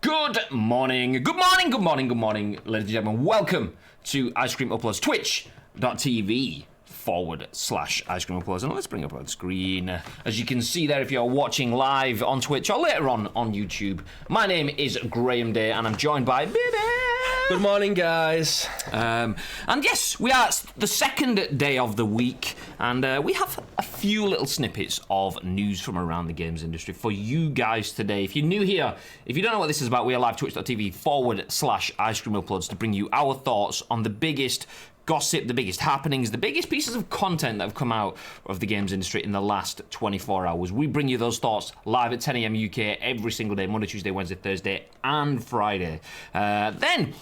Good morning, ladies and gentlemen. Welcome to Ice Cream Uploads, twitch.tv/Ice Cream Uploads. And let's bring up on screen. As you can see there, if you're watching live on Twitch or later on YouTube, my name is Graham Day, and I'm joined by Baby. Good morning, guys. And yes, we are the second day of the week, and we have a few little snippets of news from around the games industry for you guys today. If you're new here, if you don't know what this is about, we are live twitch.tv/Ice Cream Uploads to bring you our thoughts on the biggest gossip, the biggest happenings, the biggest pieces of content that have come out of the games industry in the last 24 hours. We bring you those thoughts live at 10 a.m. UK every single day, Monday, Tuesday, Wednesday, Thursday, and Friday. Then,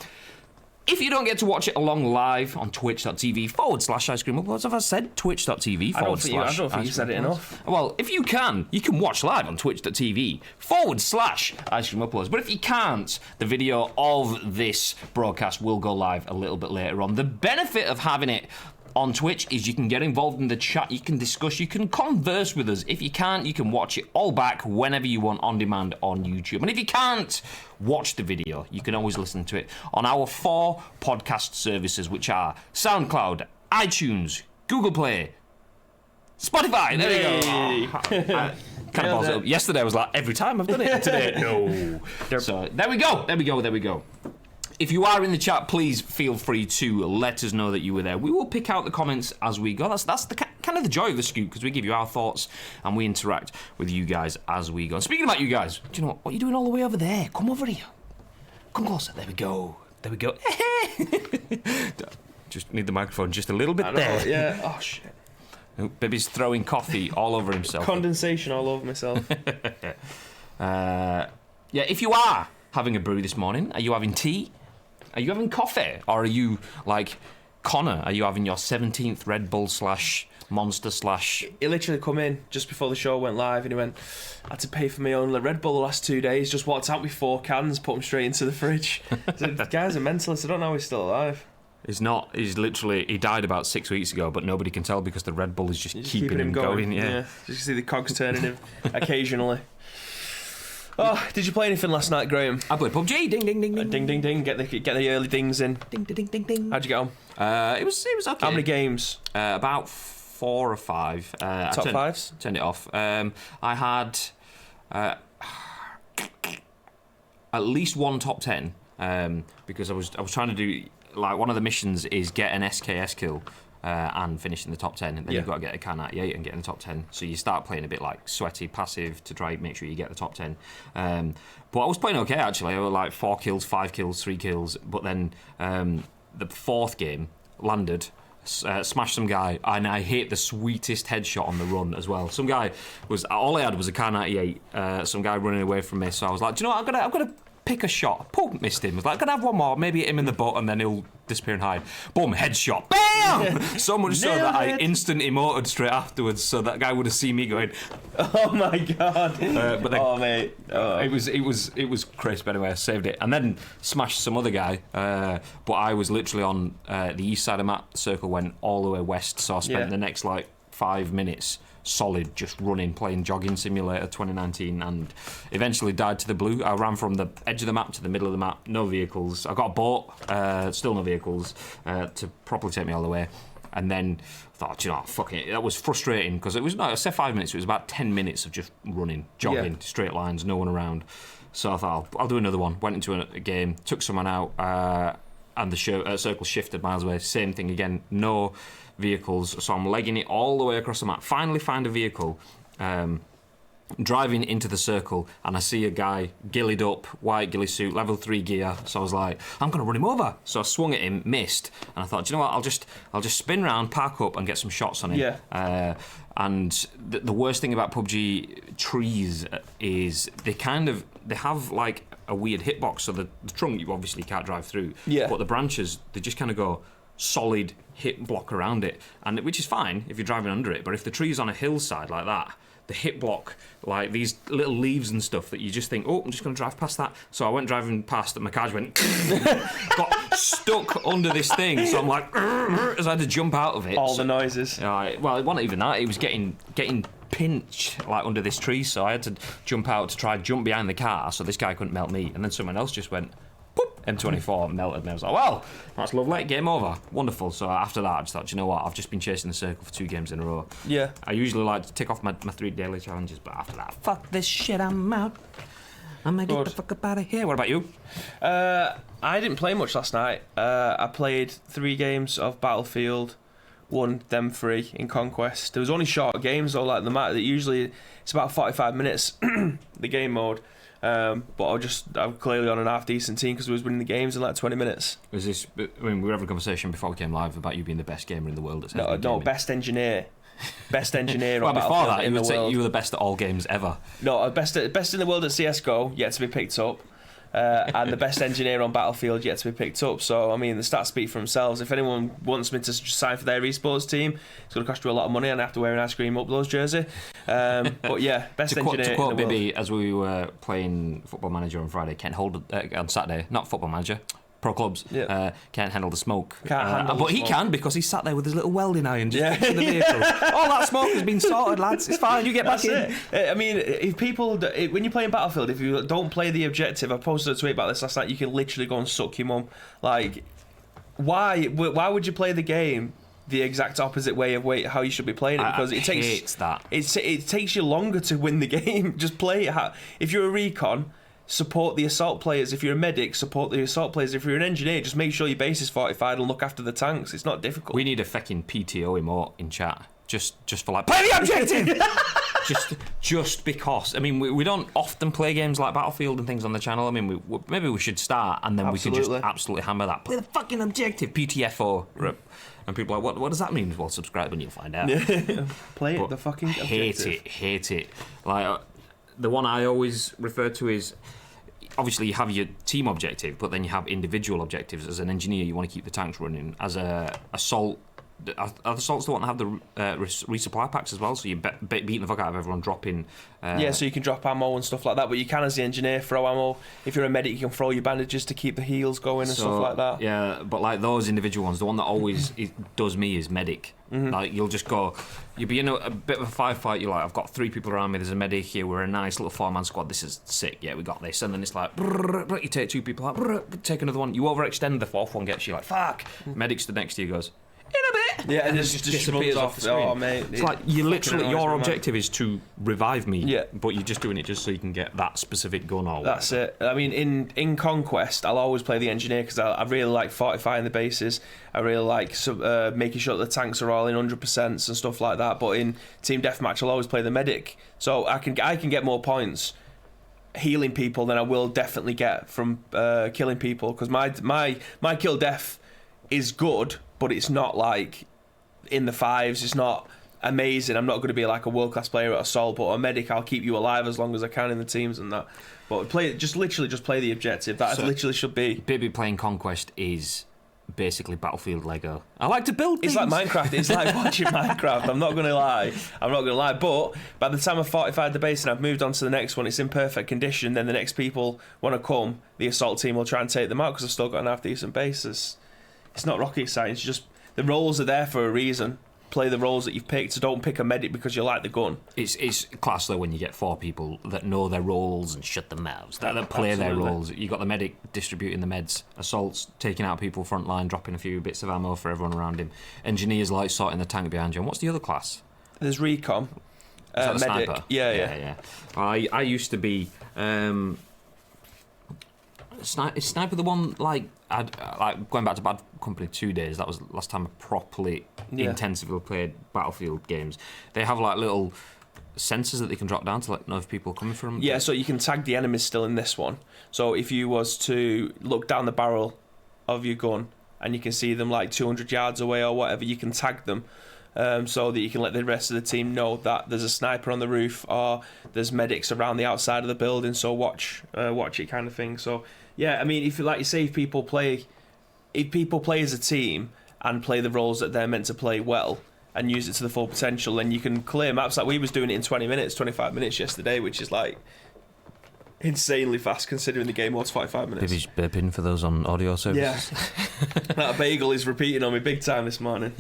if you don't get to watch it along live on twitch.tv/Ice Cream Uploads, as I said, twitch.tv/. I don't think you said it enough. Well, if you can watch live on twitch.tv/Ice Cream Uploads. But if you can't, the video of this broadcast will go live a little bit later on. The benefit of having it on Twitch is you can get involved in the chat, you can discuss, you can converse with us. If you can't, you can watch it all back whenever you want on demand on YouTube. And if you can't watch the video, you can always listen to it on our 4 podcast services, which are SoundCloud, iTunes, Google Play, Spotify. There we go. Kind of balls it up. Yesterday I was like, every time I've done it. Today, no. So there we go. If you are in the chat, please feel free to let us know that you were there. We will pick out the comments as we go. That's the kind of the joy of the scoop, because we give you our thoughts and we interact with you guys as we go. And speaking about you guys, do you know what are you doing all the way over there? Come over here. Come closer. There we go. Just need the microphone just a little bit there. Yeah. Oh, shit. Oh, baby's throwing coffee all over himself. Condensation all over myself. Yeah, if you are having a brew this morning, are you having tea? Are you having coffee? Or are you like Connor? Are you having your 17th Red Bull / Monster / He literally come in just before the show went live and he went, I had to pay for my own Red Bull the last 2 days, just walked out with 4 cans, put them straight into the fridge. The guy's a mentalist, I don't know how he's still alive. He's not. He died about 6 weeks ago, but nobody can tell because the Red Bull is just keeping him going. Yeah. You can see the cogs turning him occasionally. Oh, did you play anything last night, Graham? I played PUBG. Ding, ding, ding, ding. Ding, ding, ding. Get the early dings in. Ding, ding, ding, ding. How'd you get on? It was okay. How many games? About 4 or 5. Top 5s? Turned it off. I had at least one top 10 because I was trying to do, like, one of the missions is get an SKS kill. And finish in the top 10, and then you've got to get a Kar 98 and get in the top 10. So you start playing a bit like sweaty, passive to try and make sure you get the top 10. But I was playing okay, actually. I was like 4 kills, 5 kills, 3 kills. But then the 4th game landed, smashed some guy, and I hit the sweetest headshot on the run as well. Some guy all I had was a Kar 98. Some guy running away from me. So I was like, do you know what? I'm gonna pick a shot. Boom, missed him. I was like, I'm gonna have one more, maybe hit him in the butt, and then he'll disappear and hide. Boom, headshot. Bam! So much so that I instant emoted straight afterwards, so that guy would have seen me going, oh my god. But then, oh mate. Oh. It was crisp anyway. I saved it, and then smashed some other guy. But I was literally on the east side of the map. The circle went all the way west, so I spent the next like 5 minutes solid just running, playing Jogging Simulator 2019, and eventually died to the blue. I ran from the edge of the map to the middle of the map, no vehicles. I got a boat, still no vehicles to properly take me all the way. And then I thought, you know, fuck it. That was frustrating because I said 5 minutes, it was about 10 minutes of just running, jogging, straight lines, no one around. So I thought, I'll do another one. Went into a game, took someone out, and the circle shifted miles away. Same thing again, no vehicles, so I'm legging it all the way across the map. Finally find a vehicle, driving into the circle, and I see a guy gillied up, white ghillie suit, level 3 gear. So I was like, I'm gonna run him over. So I swung at him, missed, and I thought, do you know what? I'll just spin round, park up, and get some shots on him. Yeah. And the worst thing about PUBG trees is they have like a weird hitbox. So the trunk you obviously can't drive through. Yeah. But the branches, they just kind of go solid hit block around it, and which is fine if you're driving under it. But if the tree's on a hillside like that, the hit block, like these little leaves and stuff that you just think, oh, I'm just going to drive past that. So I went driving past and my car just went, got stuck under this thing. So I'm like, as I had to jump out of it. All the noises. Well, it wasn't even that. It was getting pinched like under this tree, so I had to jump out to try jump behind the car so this guy couldn't melt me, and then someone else just went boop, M24 melted me. I was like, well, that's lovely, game over, wonderful. So after that I just thought, you know what, I've just been chasing the circle for 2 games in a row. Yeah, I usually like to tick off my 3 daily challenges, but after that, fuck this shit, I'm out. I'm gonna get the fuck up out of here. What about you? I didn't play much last night. I played 3 games of Battlefield, won them 3 in Conquest. There was only short games though, like the match that usually it's about 45 minutes, the game mode. But I'm clearly on an half decent team because we was winning the games in like 20 minutes. Was this? I mean, we were having a conversation before we came live about you being the best gamer in the world. No, best engineer. Best engineer well, on before Battlefield that, in you the would say world. you were the best at all games ever. No, best in the world at CS:GO, yet to be picked up. And the best engineer on Battlefield yet to be picked up. So, I mean, the stats speak for themselves. If anyone wants me to sign for their esports team, it's going to cost you a lot of money and I have to wear an ice cream uploads jersey. But yeah, best engineer To quote in the Bibby, world. as we were playing Football Manager on Friday, on Saturday, not Football Manager, Pro Clubs, can't handle the smoke. But he can, because he sat there with his little welding iron just next to the vehicle. All that smoke has been sorted, lads. It's fine, you get back in. I mean, if people, when you're playing Battlefield, if you don't play the objective, I posted a tweet about this last night, you can literally go and suck your mum. Like, why would you play the game the exact opposite way of how you should be playing it? Because it takes you longer to win the game. Just play it. If you're a recon, support the assault players. If you're a medic, support the assault players. If you're an engineer, just make sure your base is fortified and look after the tanks. It's not difficult. We need a fucking PTO emote in chat. Just for like, play the objective! just because. I mean, we don't often play games like Battlefield and things on the channel. I mean, maybe we should start and then we could just absolutely hammer that. Play the fucking objective, PTFO. And people are like, what does that mean? Well, subscribe and you'll find out. Play it, the fucking objective. Hate it. Like, the one I always refer to is, obviously you have your team objective, but then you have individual objectives. As an engineer, you want to keep the tanks running. As a assault, assaults don't want to have the resupply packs as well, so you're beating the fuck out of everyone, dropping. So you can drop ammo and stuff like that, but you can, as the engineer, throw ammo. If you're a medic, you can throw your bandages to keep the heals going and stuff like that. Yeah, but like those individual ones, the one that always does me is medic. Mm-hmm. Like, you'll be in a bit of a firefight, you're like, I've got 3 people around me, there's a medic here, we're a nice little 4-man squad, this is sick, yeah, we got this. And then it's like, you take 2 people out, take another one, you overextend, the 4th one gets you, like, fuck. Medic stood next to you, goes, in a bit. Yeah, and it just disappears off the screen. Oh, mate. It's like, your objective is to revive me, but you're just doing it just so you can get that specific gun or whatever. That's it. I mean, in Conquest, I'll always play the engineer because I really like fortifying the bases. I really like making sure that the tanks are all in 100% and stuff like that. But in Team Deathmatch, I'll always play the medic. So I can get more points healing people than I will definitely get from killing people, because my kill death is good, but it's not like in the 5s. It's not amazing. I'm not going to be like a world-class player at assault, but a medic, I'll keep you alive as long as I can in the teams and that. But literally play the objective. That literally should be. Baby playing Conquest is basically Battlefield Lego. I like to build things. It's like Minecraft. It's like watching Minecraft. I'm not going to lie. But by the time I've fortified the base and I've moved on to the next one, it's in perfect condition. Then the next people want to come, the assault team will try and take them out because I've still got an half-decent base. It's not rocket science. Just the roles are there for a reason. Play the roles that you've picked, so don't pick a medic because you like the gun. It's class though when you get 4 people that know their roles and shut their mouths, that play their roles. You got the medic distributing the meds, assaults taking out people front line, dropping a few bits of ammo for everyone around him, engineers like sorting the tank behind you. And what's the other class? There's recon, medic. Sniper? Yeah. I used to be. Is Sniper the one, like going back to Bad Company 2 days? That was the last time I properly intensively played Battlefield games. They have like little sensors that they can drop down to know if people are coming from. Yeah, so you can tag the enemies still in this one. So if you was to look down the barrel of your gun and you can see them like 200 yards away or whatever, you can tag them. So that you can let the rest of the team know that there's a sniper on the roof or there's medics around the outside of the building, so watch it kind of thing. So yeah, I mean, if people play as a team and play the roles that they're meant to play well and use it to the full potential, then you can clear maps. Like we was doing it in 20 minutes, 25 minutes yesterday, which is like insanely fast considering the game was 45 minutes. Baby's burping for those on audio services. Yeah. That bagel is repeating on me big time this morning.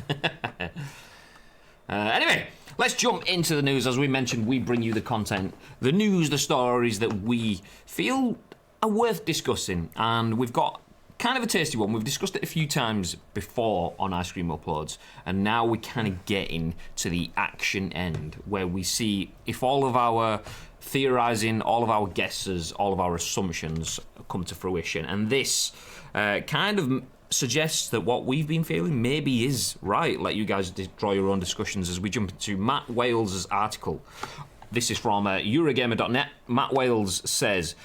Anyway, let's jump into the news. As we mentioned, we bring you the content, the news, the stories that we feel are worth discussing. And we've got kind of a tasty one. We've discussed it a few times before on Ice Cream Uploads, and now we're kind of getting to the action end, where we see if all of our theorising, all of our guesses, all of our assumptions come to fruition. And this kind of suggests that what we've been feeling maybe is right. Let you guys draw your own discussions as we jump into Matt Wales' article. This is from Eurogamer.net. Matt Wales says,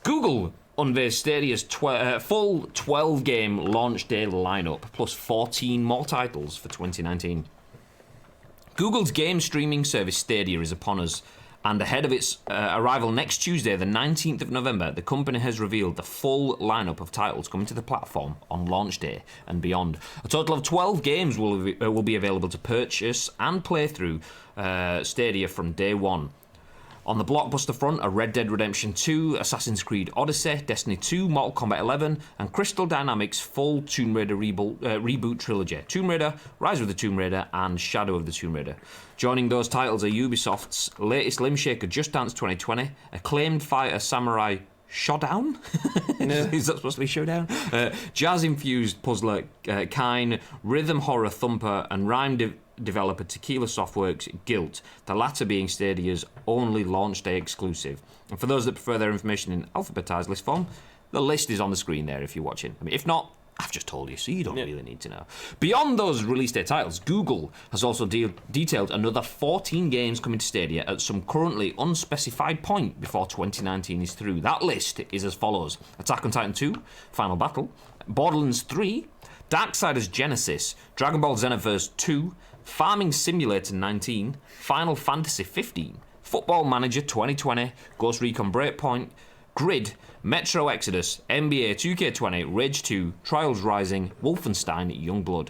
Google unveils Stadia's full 12-game launch day lineup, plus 14 more titles for 2019. Google's game streaming service Stadia is upon us, and ahead of its arrival next Tuesday, the 19th of November, the company has revealed the full lineup of titles coming to the platform on launch day and beyond. A total of 12 games will be available to purchase and play through Stadia from day one. On the blockbuster front are Red Dead Redemption 2, Assassin's Creed Odyssey, Destiny 2, Mortal Kombat 11, and Crystal Dynamics' full Tomb Raider reboot trilogy. Tomb Raider, Rise of the Tomb Raider, and Shadow of the Tomb Raider. Joining those titles are Ubisoft's latest limb shaker, Just Dance 2020, acclaimed fighter Samurai Shodown? Is that supposed to be Showdown? Jazz-infused puzzler Kine, rhythm horror thumper, and rhyme developer Tequila Softworks' Guilt, the latter being Stadia's only launch day exclusive. And for those that prefer their information in alphabetised list form, the list is on the screen there if you're watching. I mean, if not, I've just told you, so you don't really need to know. Beyond those release day titles, Google has also detailed another 14 games coming to Stadia at some currently unspecified point before 2019 is through. That list is as follows: Attack on Titan 2, Final Battle, Borderlands 3, Darksiders Genesis, Dragon Ball Xenoverse 2, Farming Simulator 19, Final Fantasy 15, Football Manager 2020, Ghost Recon Breakpoint, Grid, Metro Exodus, NBA 2K20, Rage 2, Trials Rising, Wolfenstein Youngblood.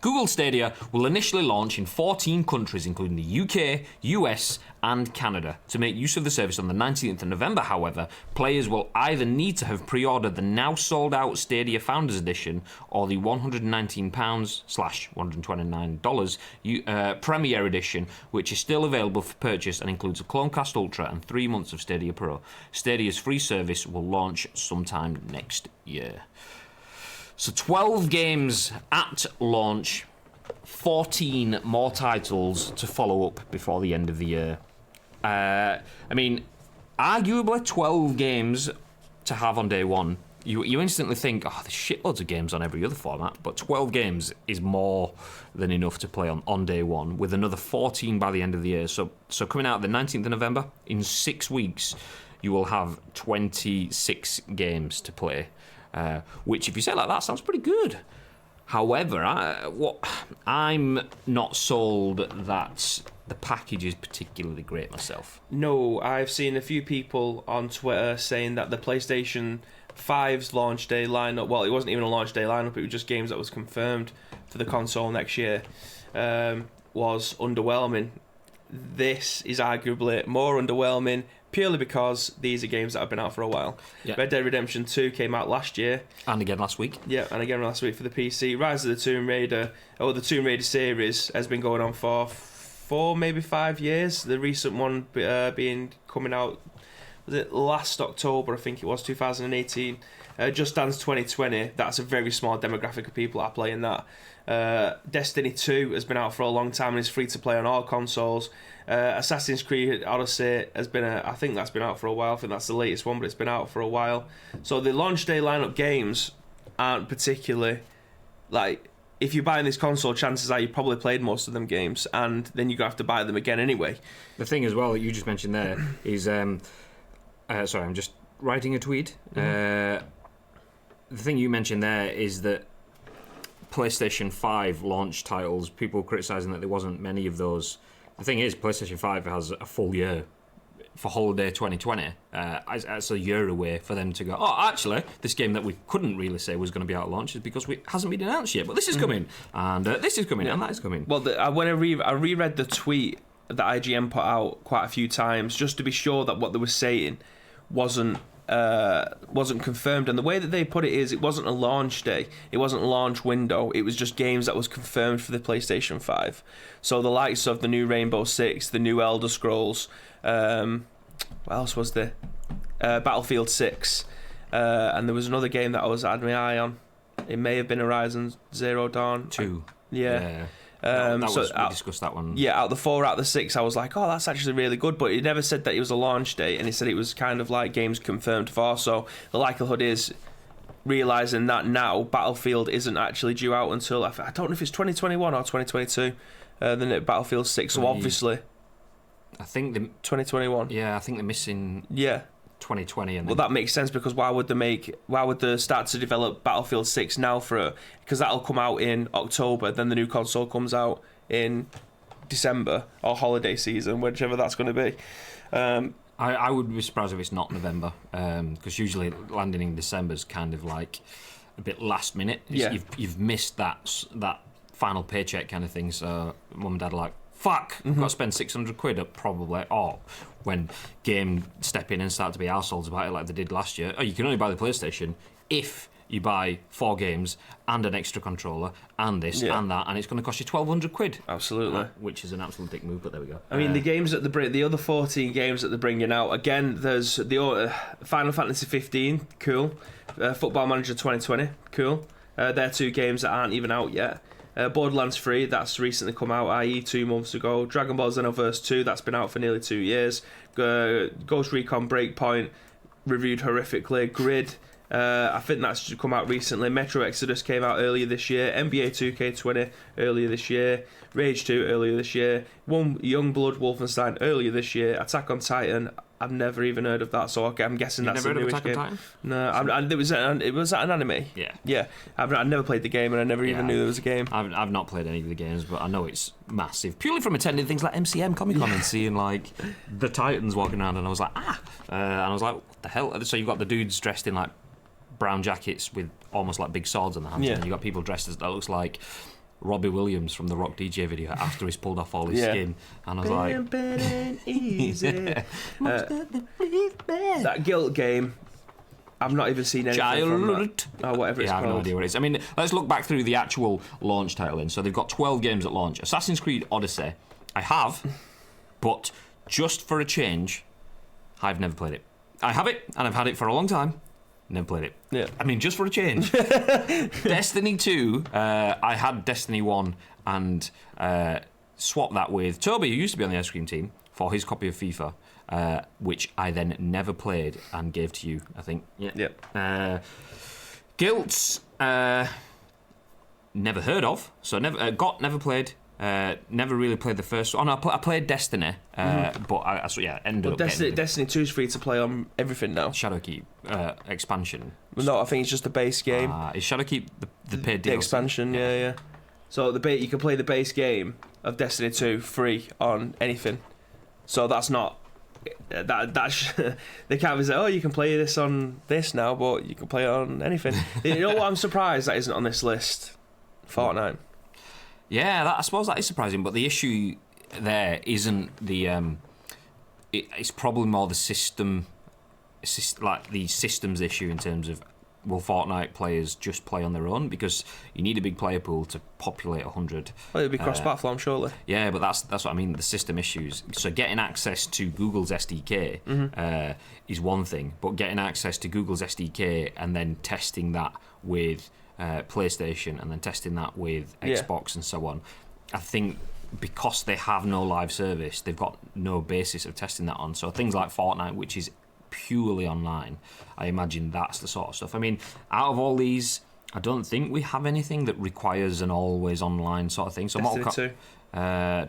Google Stadia will initially launch in 14 countries, including the UK, US, and Canada. To make use of the service on the 19th of November, however, players will either need to have pre-ordered the now sold-out Stadia Founders Edition or the £119/$129 Premier Edition, which is still available for purchase and includes a Chromecast Ultra and 3 months of Stadia Pro. Stadia's free service will launch sometime next year. So 12 games at launch, 14 more titles to follow up before the end of the year. I mean, arguably 12 games to have on day one. You instantly think, oh, there's shitloads of games on every other format, but 12 games is more than enough to play on day one, with another 14 by the end of the year. So coming out the 19th of November, in 6 weeks, you will have 26 games to play. Which, if you say it like that, sounds pretty good. However, I'm not sold that the package is particularly great myself. No, I've seen a few people on Twitter saying that the PlayStation 5's launch day lineup, well, it wasn't even a launch day lineup, it was just games that was confirmed for the console next year, was underwhelming. This is arguably more underwhelming, purely because these are games that have been out for a while. Yeah. Red Dead Redemption 2 came out last year. And again last week. Yeah, and again last week for the PC. Rise of the Tomb Raider, the Tomb Raider series has been going on for 4, maybe 5 years. The recent one coming out, was it last October, I think it was, 2018. Just Dance 2020, that's a very small demographic of people that are playing that. Destiny 2 has been out for a long time and is free to play on all consoles. Assassin's Creed Odyssey has been I think that's been out for a while. I think that's the latest one, but it's been out for a while. So the launch day lineup games aren't particularly, like, if you're buying this console, chances are you probably played most of them games, and then you're going to have to buy them again anyway. The thing as well that you just mentioned there is, sorry, I'm just writing a tweet. The thing you mentioned there is that PlayStation 5 launch titles, people criticising that there wasn't many of those. The thing is, PlayStation 5 has a full year for holiday 2020. It's a year away for them to go, oh, actually, this game that we couldn't really say was going to be out at launch is because it hasn't been announced yet, but this is coming, and this is coming, and that is coming. Well, when I reread the tweet that IGN put out quite a few times, just to be sure that what they were saying wasn't wasn't confirmed, and the way that they put it is it wasn't a launch day, it wasn't a launch window, it was just games that was confirmed for the PlayStation 5. So the likes of the new Rainbow Six, the new Elder Scrolls, what else was there? Battlefield 6, and there was another game that I had my eye on. It may have been Horizon Zero Dawn 2. Yeah. We discussed that one. Yeah, out of the 4 out of the 6, I was like, oh, that's actually really good. But it never said that it was a launch date, and it said it was kind of like games confirmed for. So the likelihood is, realising that now, Battlefield isn't actually due out until, I don't know if it's 2021 or 2022, then Battlefield 6. So obviously, I think 2021. Yeah, I think they're missing. 2020, and well, that makes sense, because why would they start to develop Battlefield 6 now for it? Because that'll come out in October, then the new console comes out in December or holiday season, whichever that's going to be. I would be surprised if it's not November, because usually landing in December is kind of like a bit last minute. Yeah. You've missed that final paycheck kind of thing, so mum and dad are like, fuck, I've got to spend 600 quid probably, or when game step in and start to be arseholes about it like they did last year. Oh, you can only buy the PlayStation if you buy 4 games and an extra controller and this and that, and it's going to cost you 1,200 quid. Absolutely. Which is an absolute dick move, but there we go. I mean, the games that the other 14 games that they're bringing out, again, there's the Final Fantasy 15, cool. Football Manager 2020, cool. They're 2 games that aren't even out yet. Borderlands 3, that's recently come out, i.e. 2 months ago. Dragon Ball Xenoverse 2, that's been out for nearly 2 years. Ghost Recon Breakpoint, reviewed horrifically. Grid, I think that's come out recently. Metro Exodus came out earlier this year. NBA 2K20 earlier this year. Rage 2 earlier this year. Youngblood Wolfenstein earlier this year. Attack on Titan, I've never even heard of that, so I'm guessing that's a newish game. No, it was that an anime? Yeah. I've never played the game, and I never even knew there was a game. I've not played any of the games, but I know it's massive. Purely from attending things like MCM Comic Con and seeing like the Titans walking around, and I was like, and I was like, what the hell? So you've got the dudes dressed in like brown jackets with almost like big swords in their hands, and you've got people dressed as that looks like Robbie Williams from the Rock DJ video after he's pulled off all his skin, and I was like, easy. That Guilt game, I've not even seen anything from that. Oh, whatever it's called. I have no idea what it is. I mean, let's look back through the actual launch titling. So they've got 12 games at launch. Assassin's Creed Odyssey, I have, but just for a change, I've never played it. I have it, and I've had it for a long time. Never played it. Yeah. I mean, just for a change. Destiny 2, I had Destiny 1 and swapped that with Toby, who used to be on the ice cream team, for his copy of FIFA, which I then never played and gave to you, I think. Yep. Guilt, never heard of, so never played. Never really played the first one. Oh, no, I played Destiny, but I ended up getting Destiny 2 is free to play on everything now. Shadowkeep expansion. Well, no, I think it's just the base game. Is Shadowkeep the paid DLC? The expansion, yeah. So you can play the base game of Destiny 2 free on anything. So that's not they can't be saying, oh, you can play this on this now, but you can play it on anything. You know what? I'm surprised that isn't on this list. Fortnite. Yeah, I suppose that is surprising, but the issue there isn't the. It's probably more the system, like the systems issue in terms of will Fortnite players just play on their own, because you need a big player pool to populate 100. Well, it'll be cross-platform, surely. Yeah, but that's what I mean. The system issues. So getting access to Google's SDK is one thing, but getting access to Google's SDK and then testing that with PlayStation and then testing that with Xbox and so on, I think because they have no live service, they've got no basis of testing that on. So things like Fortnite, which is purely online, I imagine that's the sort of stuff. I mean, out of all these, I don't think we have anything that requires an always online sort of thing. So Destiny 2.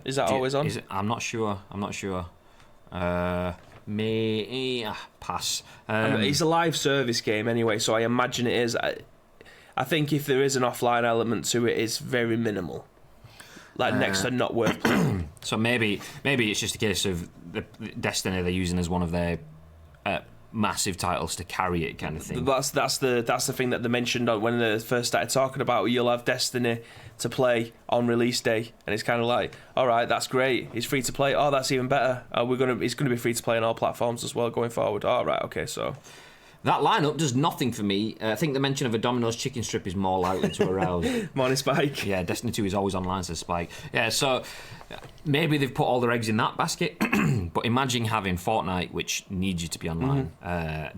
Is that always on? I'm not sure. Pass. It's a live service game anyway, so I imagine it is. I think if there is an offline element to it, it's very minimal. Like next to not worth playing. So maybe it's just a case of the Destiny they're using as one of their massive titles to carry it, kind of thing. That's the thing that they mentioned when they first started talking about. You'll have Destiny to play on release day, and it's kind of like, all right, that's great. It's free to play. Oh, that's even better. It's gonna be free to play on all platforms as well going forward. All right, okay, so. That lineup does nothing for me. I think the mention of a Domino's chicken strip is more likely to arouse. Morning, Spike. Yeah, Destiny 2 is always online, says Spike. Yeah, so maybe they've put all their eggs in that basket. But imagine having Fortnite, which needs you to be online,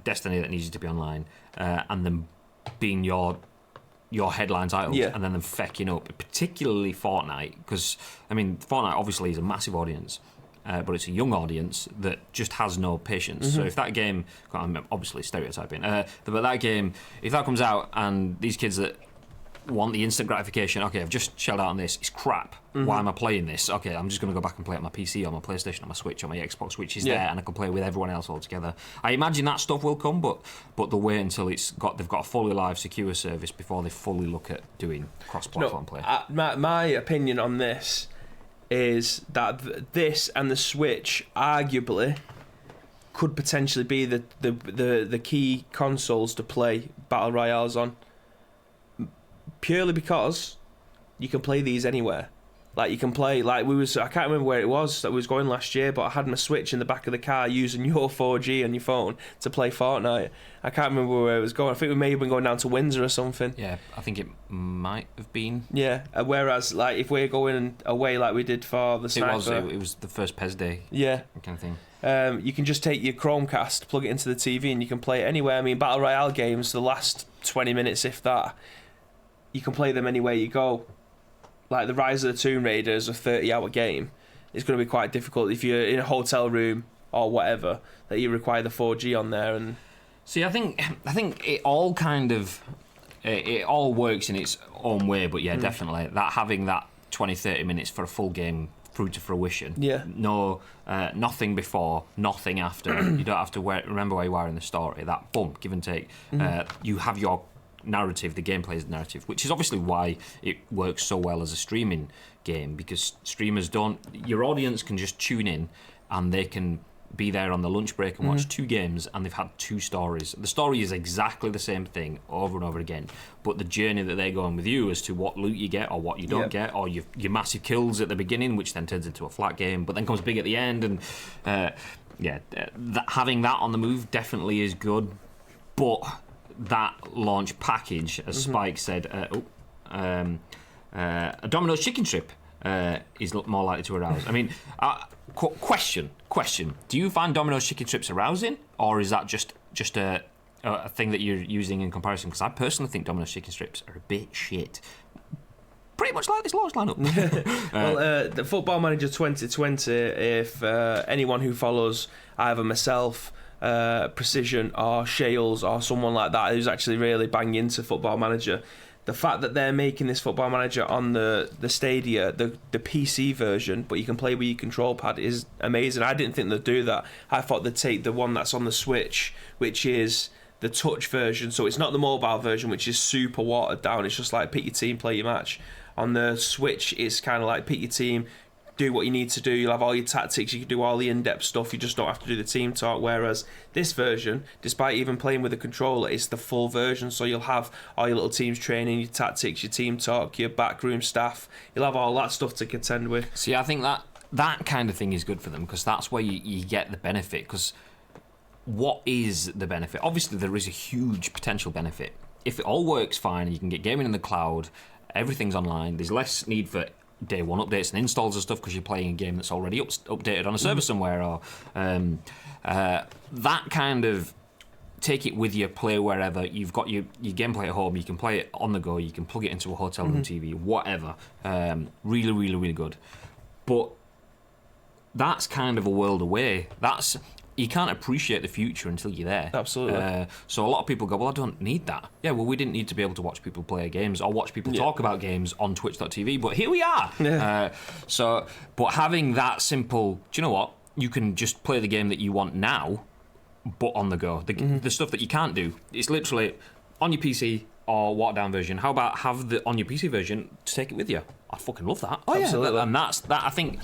Destiny that needs you to be online, and them being your headline titles, and then them fecking up, particularly Fortnite, because, I mean, Fortnite obviously is a massive audience, but it's a young audience that just has no patience. So if that game, I'm obviously stereotyping, but that game, if that comes out and these kids that want the instant gratification, okay, I've just shelled out on this, it's crap, why am I playing this? Okay, I'm just going to go back and play it on my PC, on my PlayStation, on my Switch, on my Xbox, which is there, and I can play with everyone else all together. I imagine that stuff will come, but they'll wait until they've got a fully live, secure service before they fully look at doing cross-platform play. My opinion on this is that this and the Switch arguably could potentially be the key consoles to play Battle Royales on, purely because you can play these anywhere. Like, you can play, I can't remember where it was that we was going last year, but I had my Switch in the back of the car using your 4G on your phone to play Fortnite. I can't remember where it was going. I think we may have been going down to Windsor or something. Yeah, I think it might have been. Yeah, whereas, like, if we're going away like we did for the Sniper... It was the first PES day. Yeah. Kind of thing. You can just take your Chromecast, plug it into the TV, and you can play it anywhere. I mean, Battle Royale games, the last 20 minutes, if that, you can play them anywhere you go. Like the Rise of the Tomb Raider is a 30-hour game. It's going to be quite difficult if you're in a hotel room or whatever, that you require the 4G on there. And see, I think it all kind of it all works in its own way, but yeah, definitely that having that 20-30 minutes for a full game through to fruition. Yeah. No, nothing before, nothing after. You don't have to remember where you are in the story. That bump, give and take. You have your narrative, the gameplay's narrative, which is obviously why it works so well as a streaming game, because streamers your audience can just tune in and they can be there on the lunch break and watch two games, and they've had two stories. The story is exactly the same thing over and over again, but the journey that they're going with you as to what loot you get or what you don't get, or your massive kills at the beginning, which then turns into a flat game, but then comes big at the end, and having that on the move definitely is good, but that launch package, as Spike said, a Domino's chicken strip is more likely to arouse. I mean, question: do you find Domino's chicken strips arousing, or is that just a thing that you're using in comparison? Because I personally think Domino's chicken strips are a bit shit. Pretty much like this launch lineup. Well, the Football Manager 2020, if anyone who follows either myself, Precision or Shales or someone like that who's actually really banging into Football Manager, the fact that they're making this Football Manager on the Stadia, the PC version, but you can play with your control pad, is amazing. I didn't think they'd do that. I thought they'd take the one that's on the Switch, which is the touch version, so it's not the mobile version, which is super watered down. It's just like pick your team, play your match. On the Switch, it's kind of like pick your team, do what you need to do. You'll have all your tactics, you can do all the in-depth stuff, you just don't have to do the team talk. Whereas this version, despite even playing with a controller, it's the full version, so you'll have all your little teams training, your tactics, your team talk, your backroom staff. You'll have all that stuff to contend with. See, I think that kind of thing is good for them, because that's where you get the benefit. Because what is the benefit? Obviously there is a huge potential benefit. If it all works fine, you can get gaming in the cloud, everything's online, there's less need for day one updates and installs and stuff because you're playing a game that's already updated on a server somewhere, or that kind of take it with you, play wherever. You've got your gameplay at home, you can play it on the go, you can plug it into a hotel room TV, whatever. Really, really, really good. But that's kind of a world away. You can't appreciate the future until you're there. Absolutely. So a lot of people go, well, I don't need that. Yeah, well, we didn't need to be able to watch people play games or watch people talk about games on twitch.tv, but here we are. Yeah. But having that simple, do you know what? You can just play the game that you want now, but on the go. The stuff that you can't do, it's literally on your PC or watered down version. How about have the on your PC version to take it with you? I fucking love that. Oh, absolutely. Yeah. And that's that. I think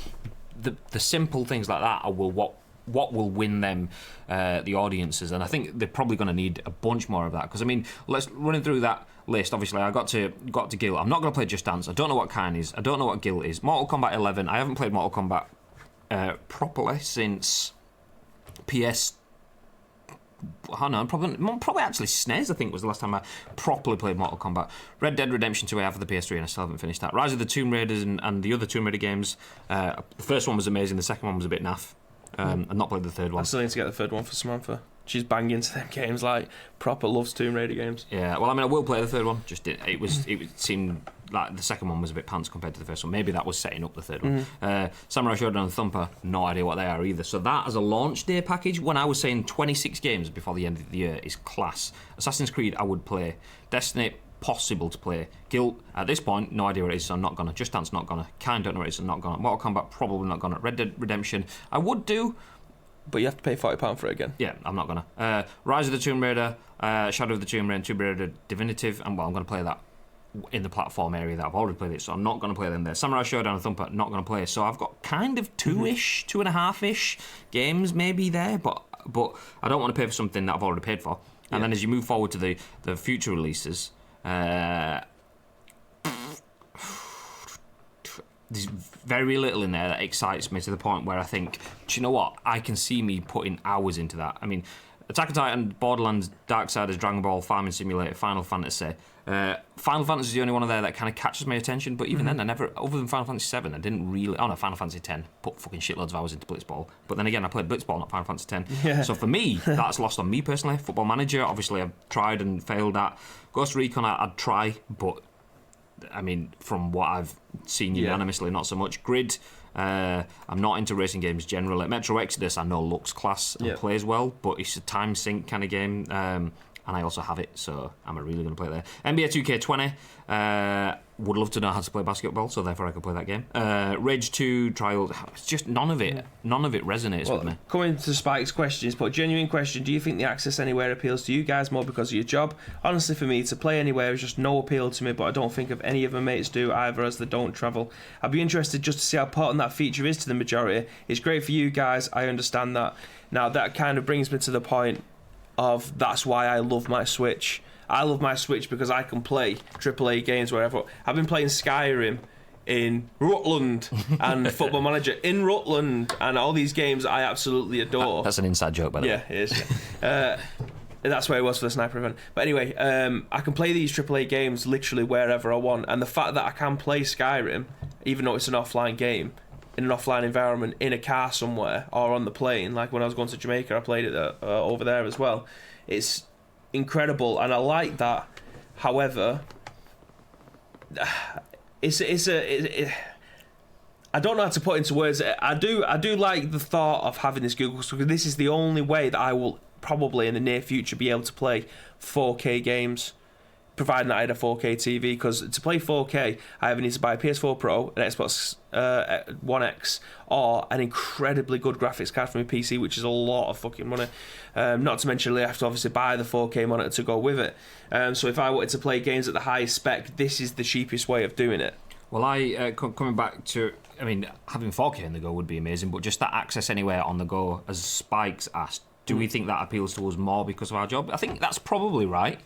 the simple things like that are what will win them, the audiences, and I think they're probably going to need a bunch more of that. Because I mean, let's running through that list. Obviously, I got to Guild. I'm not going to play Just Dance. I don't know what Kind is. I don't know what Guild is. Mortal Kombat 11. I haven't played Mortal Kombat properly since PS I don't know, probably actually SNES, I think, was the last time I properly played Mortal Kombat. Red Dead Redemption 2 I have for the PS3 and I still haven't finished that. Rise of the Tomb Raiders and the other Tomb Raider games, the first one was amazing, the second one was a bit naff. I've not played the third one. I still need to get the third one for Samantha. She's banging to them games, like proper loves Tomb Raider games. Yeah, well, I mean, I will play the third one. Just it seemed like the second one was a bit pants compared to the first one. Maybe that was setting up the third one. Samurai Shodown and Thumper, no idea what they are either. So that as a launch day package, when I was saying 26 games before the end of the year is class. Assassin's Creed, I would play. Destiny, possible to play. Guilt, at this point, no idea what it is, so I'm not gonna. Just Dance, not gonna. Kind, don't know what it is, so I'm not gonna. Mortal Kombat, probably not gonna. Red Dead Redemption, I would do. But you have to pay £40 for it again. Yeah, I'm not gonna. Rise of the Tomb Raider, Shadow of the Tomb Raider, and Tomb Raider Definitive, and well, I'm gonna play that in the platform area that I've already played it, so I'm not gonna play them there. Samurai Shodown and Thumper, not gonna play. So I've got kind of 2.5-ish games maybe there, but I don't want to pay for something that I've already paid for. And then as you move forward to the future releases, there's very little in there that excites me to the point where I think, do you know what? I can see me putting hours into that. I mean, Attack on Titan, Borderlands, Darksiders, Dragon Ball, Farming Simulator, Final Fantasy. Final Fantasy is the only one of there that kind of catches my attention, but even then, I never, other than Final Fantasy 7, I didn't really. Oh no, Final Fantasy 10, put fucking shitloads of hours into Blitzball. But then again, I played Blitzball, not Final Fantasy 10. Yeah. So for me, that's lost on me personally. Football Manager, obviously, I've tried and failed at. Ghost Recon, I'd try, but I mean, from what I've seen unanimously, not so much. Grid, I'm not into racing games generally. Metro Exodus, I know looks class and plays well, but it's a time sink kind of game, and I also have it, so I'm really going to play it there. NBA 2K20, would love to know how to play basketball, so therefore I could play that game. Rage 2, Trials, it's just none of it resonates with me. Coming to Spike's questions, but genuine question, do you think the Access Anywhere appeals to you guys more because of your job? Honestly, for me, to play anywhere is just no appeal to me, but I don't think of any of my mates do either, as they don't travel. I'd be interested just to see how important that feature is to the majority. It's great for you guys, I understand that. Now, that kind of brings me to the point of that's why I love my Switch. I love my Switch because I can play AAA games wherever. I've been playing Skyrim in Rutland and Football Manager in Rutland and all these games I absolutely adore. That's an inside joke, by the way. Yeah, it is. That's where it was for the sniper event. But anyway, I can play these AAA games literally wherever I want, and the fact that I can play Skyrim, even though it's an offline game, in an offline environment, in a car somewhere, or on the plane, like when I was going to Jamaica, I played it over there as well. It's incredible, and I like that. However, I don't know how to put into words. I do like the thought of having this Google, because this is the only way that I will probably in the near future be able to play 4K games, providing that I had a 4K TV, because to play 4K I either need to buy a PS4 Pro, an Xbox One X, or an incredibly good graphics card for my PC, which is a lot of fucking money. Not to mention I have to obviously buy the 4K monitor to go with it. So if I wanted to play games at the highest spec, this is the cheapest way of doing it. Well, coming back to, I mean, having 4K on the go would be amazing, but just that Access Anywhere on the go, as Spikes asked, do we think that appeals to us more because of our job? I think that's probably right.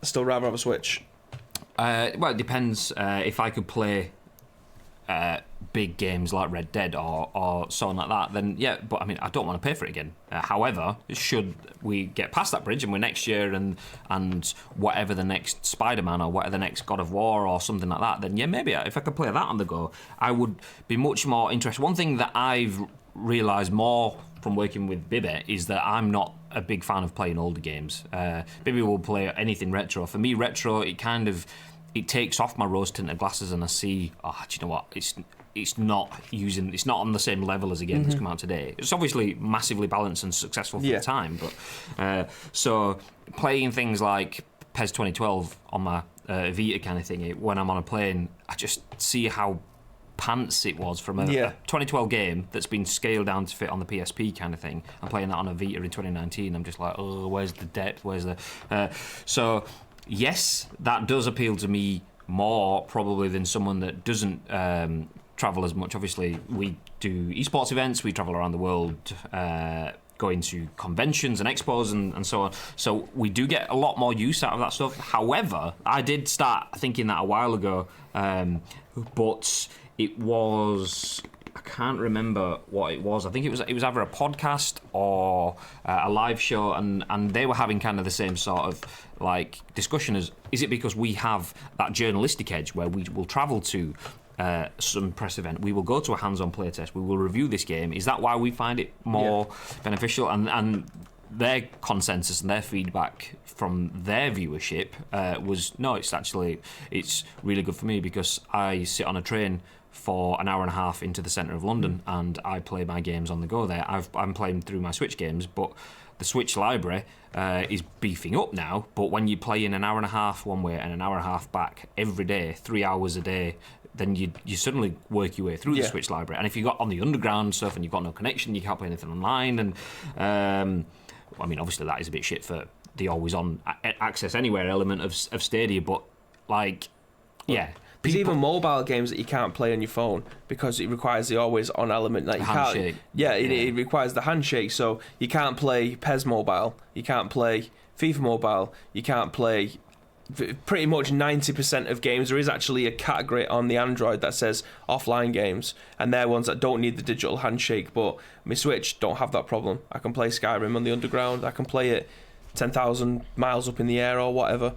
Still rather have a Switch. Well, it depends. If I could play big games like Red Dead or something like that, then yeah, but I mean, I don't want to pay for it again. However, should we get past that bridge and we're next year and whatever the next Spider-Man or whatever the next God of War or something like that, then yeah, maybe if I could play that on the go, I would be much more interested. One thing that I've realised more from working with Bibby is that I'm not a big fan of playing older games. Bibby will play anything retro. For me, retro, it takes off my rose-tinted glasses and I see, do you know what, it's not on the same level as a game that's come out today. It's obviously massively balanced and successful for the time, but so playing things like PES 2012 on my Vita kind of thing, when I'm on a plane, I just see how pants it was from a 2012 game that's been scaled down to fit on the PSP kind of thing. I'm playing that on a Vita in 2019. I'm just like, oh, where's the depth? Where's the... So, yes, that does appeal to me more probably than someone that doesn't travel as much. Obviously, we do esports events. We travel around the world going to conventions and expos and so on. So we do get a lot more use out of that stuff. However, I did start thinking that a while ago, but... It was I can't remember what it was. I think it was either a podcast or a live show, and they were having kind of the same sort of like discussion as, is it because we have that journalistic edge where we will travel to some press event, we will go to a hands-on playtest, we will review this game, is that why we find it more beneficial? And their consensus and their feedback from their viewership was, no, it's really good for me because I sit on a train for an hour and a half into the centre of London and I play my games on the go there. I'm playing through my Switch games, but the Switch library is beefing up now, but when you play in an hour and a half one way and an hour and a half back every day, 3 hours a day, then you suddenly work your way through the Switch library. And if you got on the underground stuff and you've got no connection, you can't play anything online. And I mean, obviously that is a bit shit for the always-on access anywhere element of Stadia, but like, yeah. There's even mobile games that you can't play on your phone because it requires the always-on element. Like you handshake. It requires the handshake. So you can't play PES Mobile, you can't play FIFA Mobile, you can't play pretty much 90% of games. There is actually a category on the Android that says offline games, and they're ones that don't need the digital handshake. But my Switch don't have that problem. I can play Skyrim on the underground. I can play it 10,000 miles up in the air or whatever.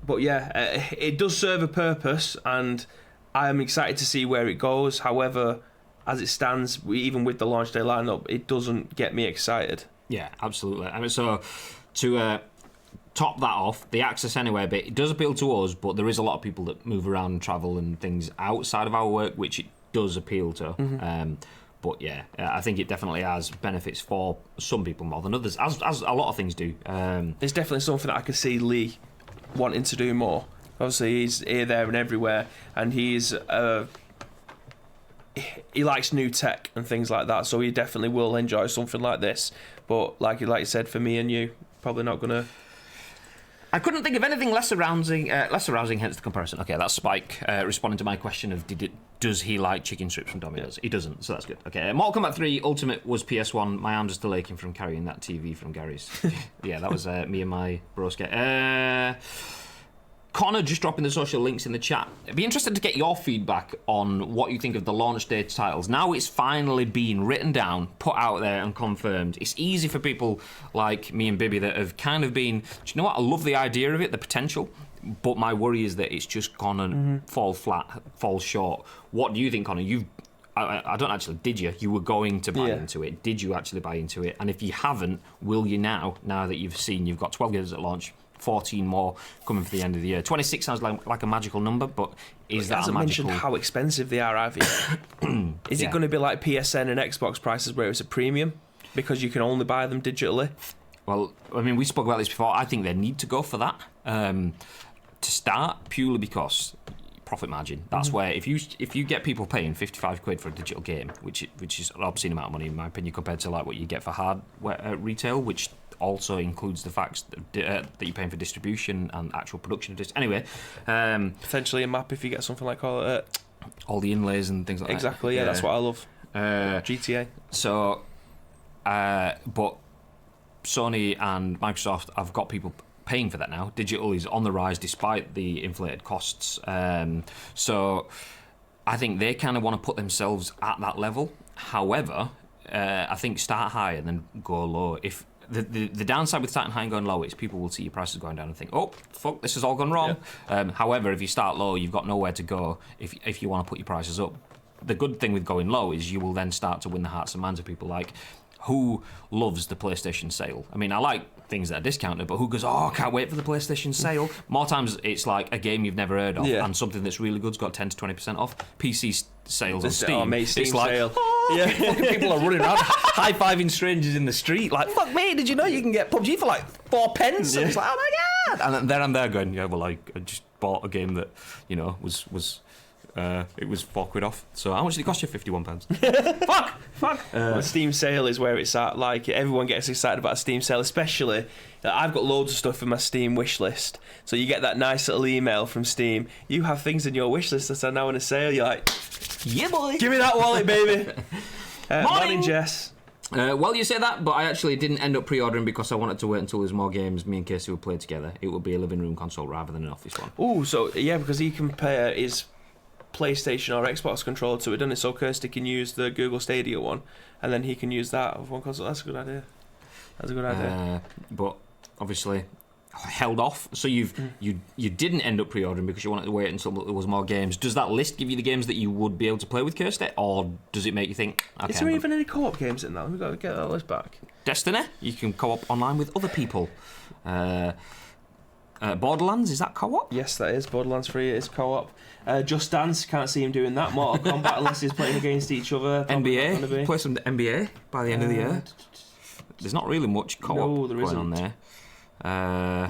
But yeah, it does serve a purpose, and I am excited to see where it goes. However, as it stands, even with the launch day lineup, it doesn't get me excited. Yeah, absolutely. I mean, so to top that off, the Access Anywhere bit, it does appeal to us, but there is a lot of people that move around and travel and things outside of our work, which it does appeal to. But yeah, I think it definitely has benefits for some people more than others, as a lot of things do. It's definitely something that I could see Lee wanting to do more. Obviously, he's here, there, and everywhere, and he likes new tech and things like that. So he definitely will enjoy something like this. But like you said, for me and you, probably not gonna. I couldn't think of anything less arousing. Hence the comparison. Okay, that's Spike responding to my question of does he like chicken strips from Domino's? He doesn't, so that's good. Okay, Mortal Kombat 3 Ultimate was PS1. My arms are still aching from carrying that TV from Gary's. Yeah, that was me and my broski. Connor just dropping the social links in the chat. I'd be interested to get your feedback on what you think of the launch day titles. Now it's finally been written down, put out there and confirmed. It's easy for people like me and Bibby that have kind of been, do you know what, I love the idea of it, the potential, but my worry is that it's just gone and fall flat, fall short. What do you think, Connor? I don't actually, did you? You were going to buy into it. Did you actually buy into it? And if you haven't, will you now that you've seen you've got 12 games at launch, 14 more coming for the end of the year. 26 sounds like a magical number, but is that a magical... It hasn't mentioned how expensive they are, have you? Is it going to be like PSN and Xbox prices where it's a premium because you can only buy them digitally? Well, I mean, we spoke about this before. I think they need to go for that to start, purely because profit margin. That's where if you get people paying 55 quid for a digital game, which is an obscene amount of money in my opinion compared to like what you get for hardware retail, which also includes the fact that you're paying for distribution and actual production of this. Anyway, potentially a map if you get something like all the inlays and things like that. Exactly, yeah, that's what I love. GTA. So, but Sony and Microsoft have got people paying for that now. Digital is on the rise despite the inflated costs. So, I think they kind of want to put themselves at that level. However, I think start high and then go low. If the downside with starting high and going low is people will see your prices going down and think, oh, fuck, this has all gone wrong. Yeah. However, if you start low, you've got nowhere to go if you want to put your prices up. The good thing with going low is you will then start to win the hearts and minds of people like, who loves the PlayStation sale? I mean, I like things that are discounted, but who goes, oh, I can't wait for the PlayStation sale? More times it's like a game you've never heard of and something that's really good's got 10 to 20% off. PC sales on Steam. Oh, mate, Steam it's like, sale. Fucking people are running around high-fiving strangers in the street like, fuck me, did you know you can get PUBG for like 4 pence? Yeah. It's like, oh my God. And then I'm there going, yeah, well, I just bought a game that, you know, was it was £4 off. So how much did it cost you? £51. Fuck. Well, Steam sale is where it's at. Like everyone gets excited about a Steam sale, especially. I've got loads of stuff in my Steam wish list. So you get that nice little email from Steam. You have things in your wish list that are now in a sale. You're like, yeah, boy. Give me that wallet, baby. Morning, Jess. Well, you say that, but I actually didn't end up pre-ordering because I wanted to wait until there's more games me and Casey would play together. It would be a living room console rather than an office one. Oh, so yeah, because he can pair his PlayStation or Xbox controller to it, doesn't it? So Kirsty can use the Google Stadia one, and then he can use that of one console. That's a good idea. But obviously held off, so you didn't end up pre-ordering because you wanted to wait until there was more games. Does that list give you the games that you would be able to play with Kirsty, or does it make you think, okay, is there even any co-op games in that? We've got to get that list back. Destiny, you can co-op online with other people. Borderlands, is that co-op? Yes, that is. Borderlands 3 is co-op. Just Dance, can't see him doing that. Mortal Kombat, unless he's playing against each other. NBA, play some NBA by the end of the year. There's not really much co-op going on there.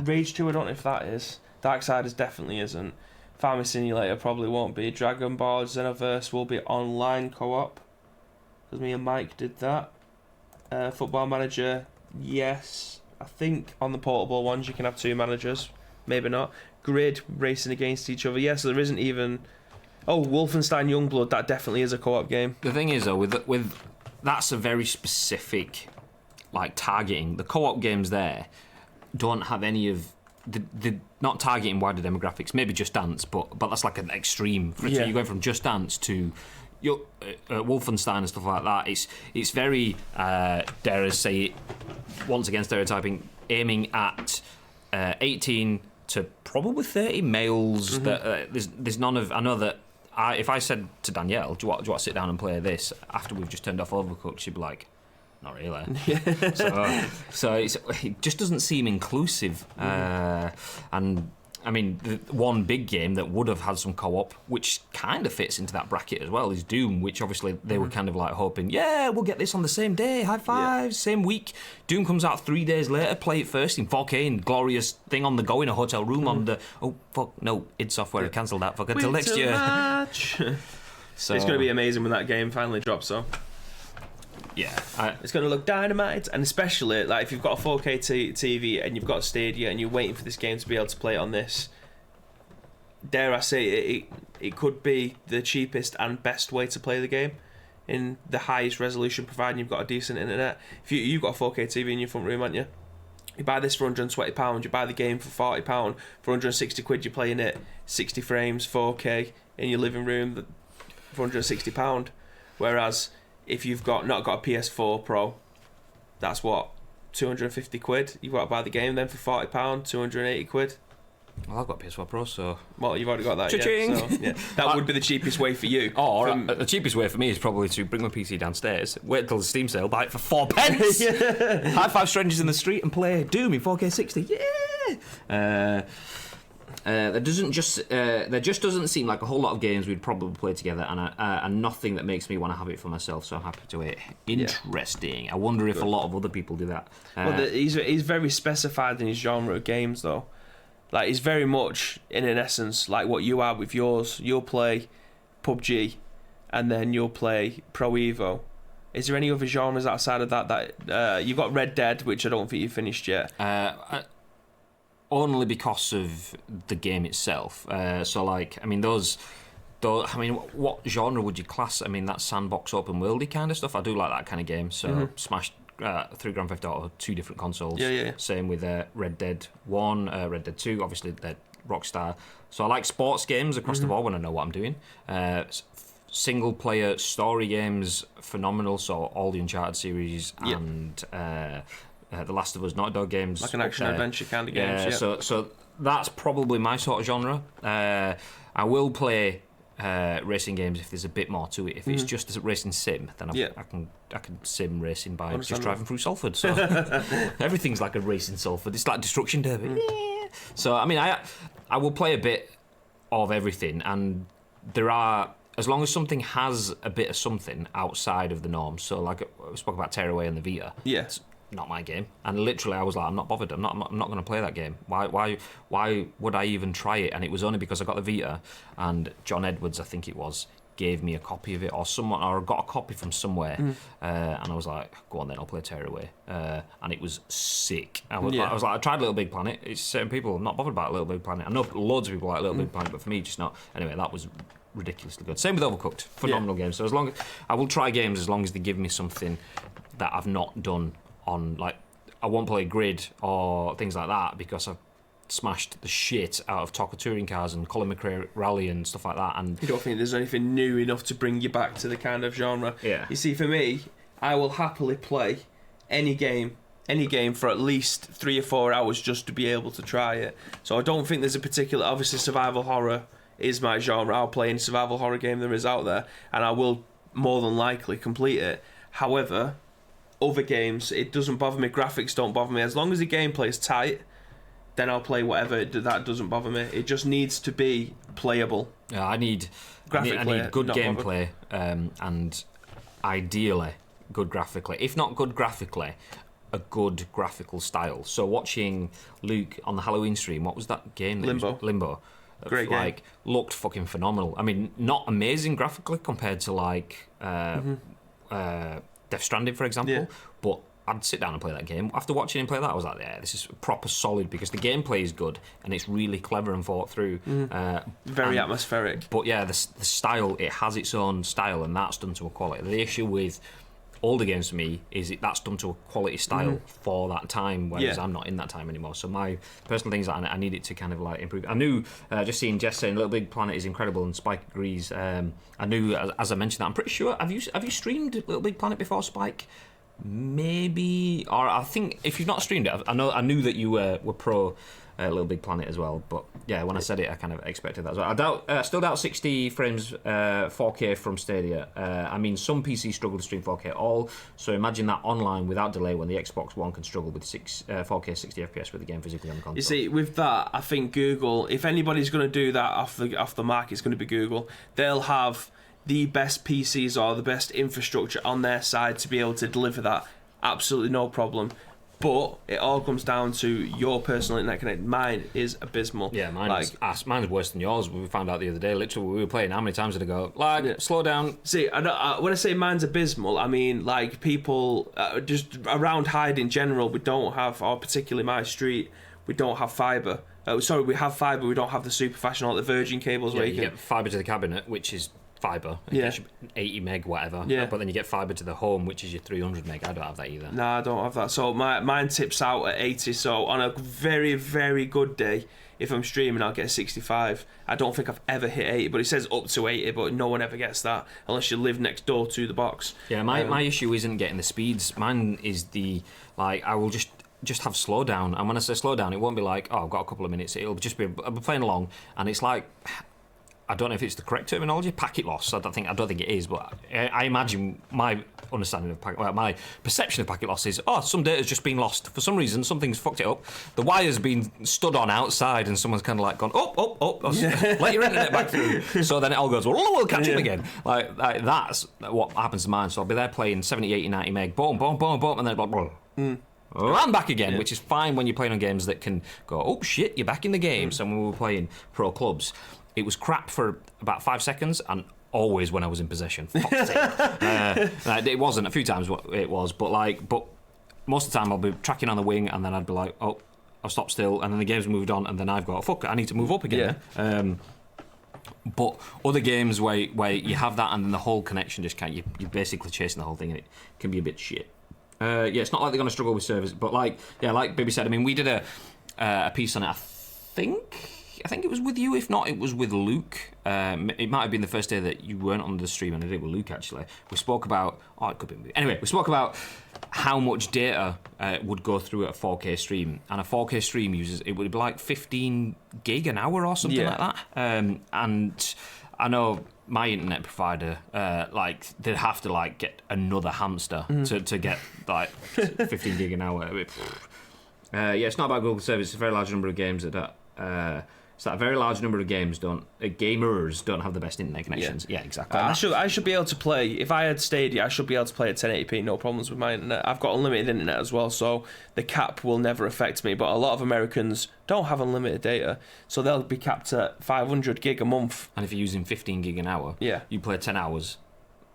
Rage 2, I don't know if that is. Darksiders definitely isn't. Farming Simulator probably won't be. Dragon Ball Xenoverse will be online co-op, because me and Mike did that. Football Manager, yes. I think on the portable ones you can have 2 managers. Maybe not. Grid, racing against each other. Yeah, so there isn't even... Oh, Wolfenstein Youngblood, that definitely is a co-op game. The thing is, though, with that's a very specific, like, targeting. The co-op games there don't have any of... the not targeting wider demographics. Maybe Just Dance, but that's like an extreme. So you're going from Just Dance to... Wolfenstein and stuff like that. It's very, dare I say it, once again stereotyping, aiming at 18 to probably 30 males. That there's none of. I know that if I said to Danielle, do you want to sit down and play this after we've just turned off Overcooked, she'd be like, not really. So it just doesn't seem inclusive. And I mean, the one big game that would have had some co-op, which kind of fits into that bracket as well, is Doom, which obviously they were kind of like hoping, yeah, we'll get this on the same day, high five, same week. Doom comes out 3 days later, play it first in 4K and glorious thing on the go in a hotel room on the... Oh, fuck, no, id Software have cancelled that fucker until next year. So it's going to be amazing when that game finally drops, though. Yeah, it's going to look dynamite, and especially like if you've got a 4K TV and you've got a Stadia and you're waiting for this game to be able to play it on this, dare I say it could be the cheapest and best way to play the game in the highest resolution, providing you've got a decent internet. If you've got a 4K TV in your front room, haven't you? You buy this for £120, you buy the game for £40, for 160 quid you're playing it 60 frames 4K in your living room for £160. Whereas if you've not got a PS4 Pro, that's what, 250 quid. You've got to buy the game then for £40, 280 quid. Well, I've got PS4 Pro, so... Well, you've already got that, Cha-ching! So, yeah. That would be the cheapest way for you. The cheapest way for me is probably to bring my PC downstairs, wait till the Steam sale, buy it for £4. High five strangers in the street and play Doom in 4K 60. Yeah! There just doesn't seem like a whole lot of games we'd probably play together, and nothing that makes me want to have it for myself. So I'm happy to wait. Interesting. I wonder if a lot of other people do that. He's very specified in his genre of games, though. Like he's very much, in essence, like what you are with yours. You'll play PUBG, and then you'll play Pro Evo. Is there any other genres outside of that you've got Red Dead, which I don't think you've finished yet? Only because of the game itself. So, like, I mean, what genre would you class? I mean, that sandbox open worldy kind of stuff. I do like that kind of game. So, smashed through Grand Theft Auto, 2 different consoles. Yeah. Same with Red Dead 1, Red Dead 2, obviously, they're Rockstar. So, I like sports games across the board when I know what I'm doing. Single player story games, phenomenal. So, all the Uncharted series and. The Last of Us, Naughty Dog games, like an action adventure kind of games. So that's probably my sort of genre. I will play racing games if there's a bit more to it. If it's just a racing sim, then I can sim racing by just driving through Salford. So everything's like a racing Salford. It's like Destruction Derby. So I mean, I will play a bit of everything, and there are. As long as something has a bit of something outside of the norm. So like we spoke about Tearaway and the Vita. Yeah. Not my game, and literally I was like, I'm not bothered. I'm not going to play that game. Why would I even try it? And it was only because I got the Vita, and John Edwards, I think it was, gave me a copy of it, or I got a copy from somewhere, and I was like, go on then, I'll play Tearaway, and it was sick. I was like, I tried Little Big Planet. It's certain people I'm not bothered about Little Big Planet. I know loads of people like Little Big Planet, but for me, just not. Anyway, that was ridiculously good. Same with Overcooked, phenomenal game. So as long as I will try games, as long as they give me something that I've not done. On like, I won't play Grid or things like that because smashed the shit out of Toka touring cars and Colin McRae Rally and stuff like that. And you don't think there's anything new enough to bring you back to the kind of genre? Yeah. You see, for me, I will happily play any game for at least 3 or 4 hours just to be able to try it. So I don't think there's a particular... Obviously, survival horror is my genre. I'll play any survival horror game there is out there, and I will more than likely complete it. However, other games, it doesn't bother me. Graphics don't bother me. As long as the gameplay is tight, then I'll play whatever. That doesn't bother me. It just needs to be playable. Yeah, I need good gameplay, and ideally good graphically. If not good graphically, a good graphical style. So watching Luke on the Halloween stream, what was that game? Limbo. Great game. Like, looked fucking phenomenal. I mean, not amazing graphically compared to like Death Stranding, for example, but I'd sit down and play that game. After watching him play that, I was like, yeah, this is proper solid, because the gameplay is good and it's really clever and thought through. Very atmospheric. But yeah, the style, it has its own style, and that's done to a quality. The issue with older games for me is that's done to a quality style for that time, whereas I'm not in that time anymore. So my personal thing is that I need it to kind of like improve. I knew, just seeing Jess saying Little Big Planet is incredible and Spike agrees, I knew, as I mentioned that, I'm pretty sure, have you streamed Little Big Planet before, Spike? Maybe, or I think if you've not streamed it, I knew that you were pro Little Big Planet as well, but yeah, when I said it, I kind of expected that as well. I still doubt 60 frames 4K from Stadia. I mean, some PCs struggle to stream 4K so imagine that online without delay when the Xbox One can struggle with 4K 60 FPS with the game physically on the console. You see, with that, I think Google, if anybody's going to do that off the mark, it's going to be Google. They'll have the best PCs or the best infrastructure on their side to be able to deliver that. Absolutely no problem. But it all comes down to your personal internet connection. Mine is abysmal. Yeah, mine's worse than yours. We found out the other day. Literally, we were playing. How many times did I go? Slow down. See, when I say mine's abysmal, I mean like people just around Hyde in general. We don't have, or particularly my street, we don't have fibre. We have fibre. We don't have the super fashion or the Virgin cables. Yeah, where you get fibre to the cabinet, which is fibre. Yeah. 80 meg, whatever. Yeah. But then you get fibre to the home, which is your 300 meg. I don't have that either. No, I don't have that. So mine tips out at 80. So on a very, very good day, if I'm streaming, I'll get 65. I don't think I've ever hit 80, but it says up to 80, but no one ever gets that unless you live next door to the box. Yeah, my issue isn't getting the speeds. Mine is I will just have slowdown. And when I say slowdown, it won't be like, oh, I've got a couple of minutes. It'll just be, I'll be playing along, and it's like, I don't know if it's the correct terminology, packet loss. I don't think it is, but I imagine my understanding of my perception of packet loss is, some data's just been lost for some reason. Something's fucked it up. The wire's been stood on outside, and someone's kind of like gone, let your internet back through. So then it all goes, we'll catch up again. Like that's what happens to mine. So I'll be there playing 70, 80, 90 meg, boom, boom, boom, boom, and then land back again, which is fine when you're playing on games that can go, oh shit, you're back in the game. So when we were playing pro clubs, it was crap for about 5 seconds, and always when I was in possession. Fuck's sake. It wasn't a few times what it was, but most of the time I'll be tracking on the wing, and then I'd be like, oh, I'll stop still, and then the game's moved on, and then I've got, fuck, I need to move up again. Yeah. But other games where you have that, and then the whole connection just can't, you're basically chasing the whole thing, and it can be a bit shit. It's not like they're going to struggle with servers, but like Bibby said, I mean, we did a piece on it, I think it was with you. If not, it was with Luke. It might have been the first day that you weren't on the stream, and I did it with Luke, actually. We spoke about... it could be... Anyway, we spoke about how much data would go through at a 4K stream. And a 4K stream it would be like 15 gig an hour or something like that. And I know my internet provider, they'd have to, get another hamster to get, 15 gig an hour. It's not about Google service. It's a very large number of games that... So a very large number of gamers don't have the best internet connections. Yeah, exactly. I should be able to play, if I had Stadia, I should be able to play at 1080p, no problems with my internet. I've got unlimited internet as well, so the cap will never affect me. But a lot of Americans don't have unlimited data, so they'll be capped at 500 gig a month. And if you're using 15 gig an hour, you play 10 hours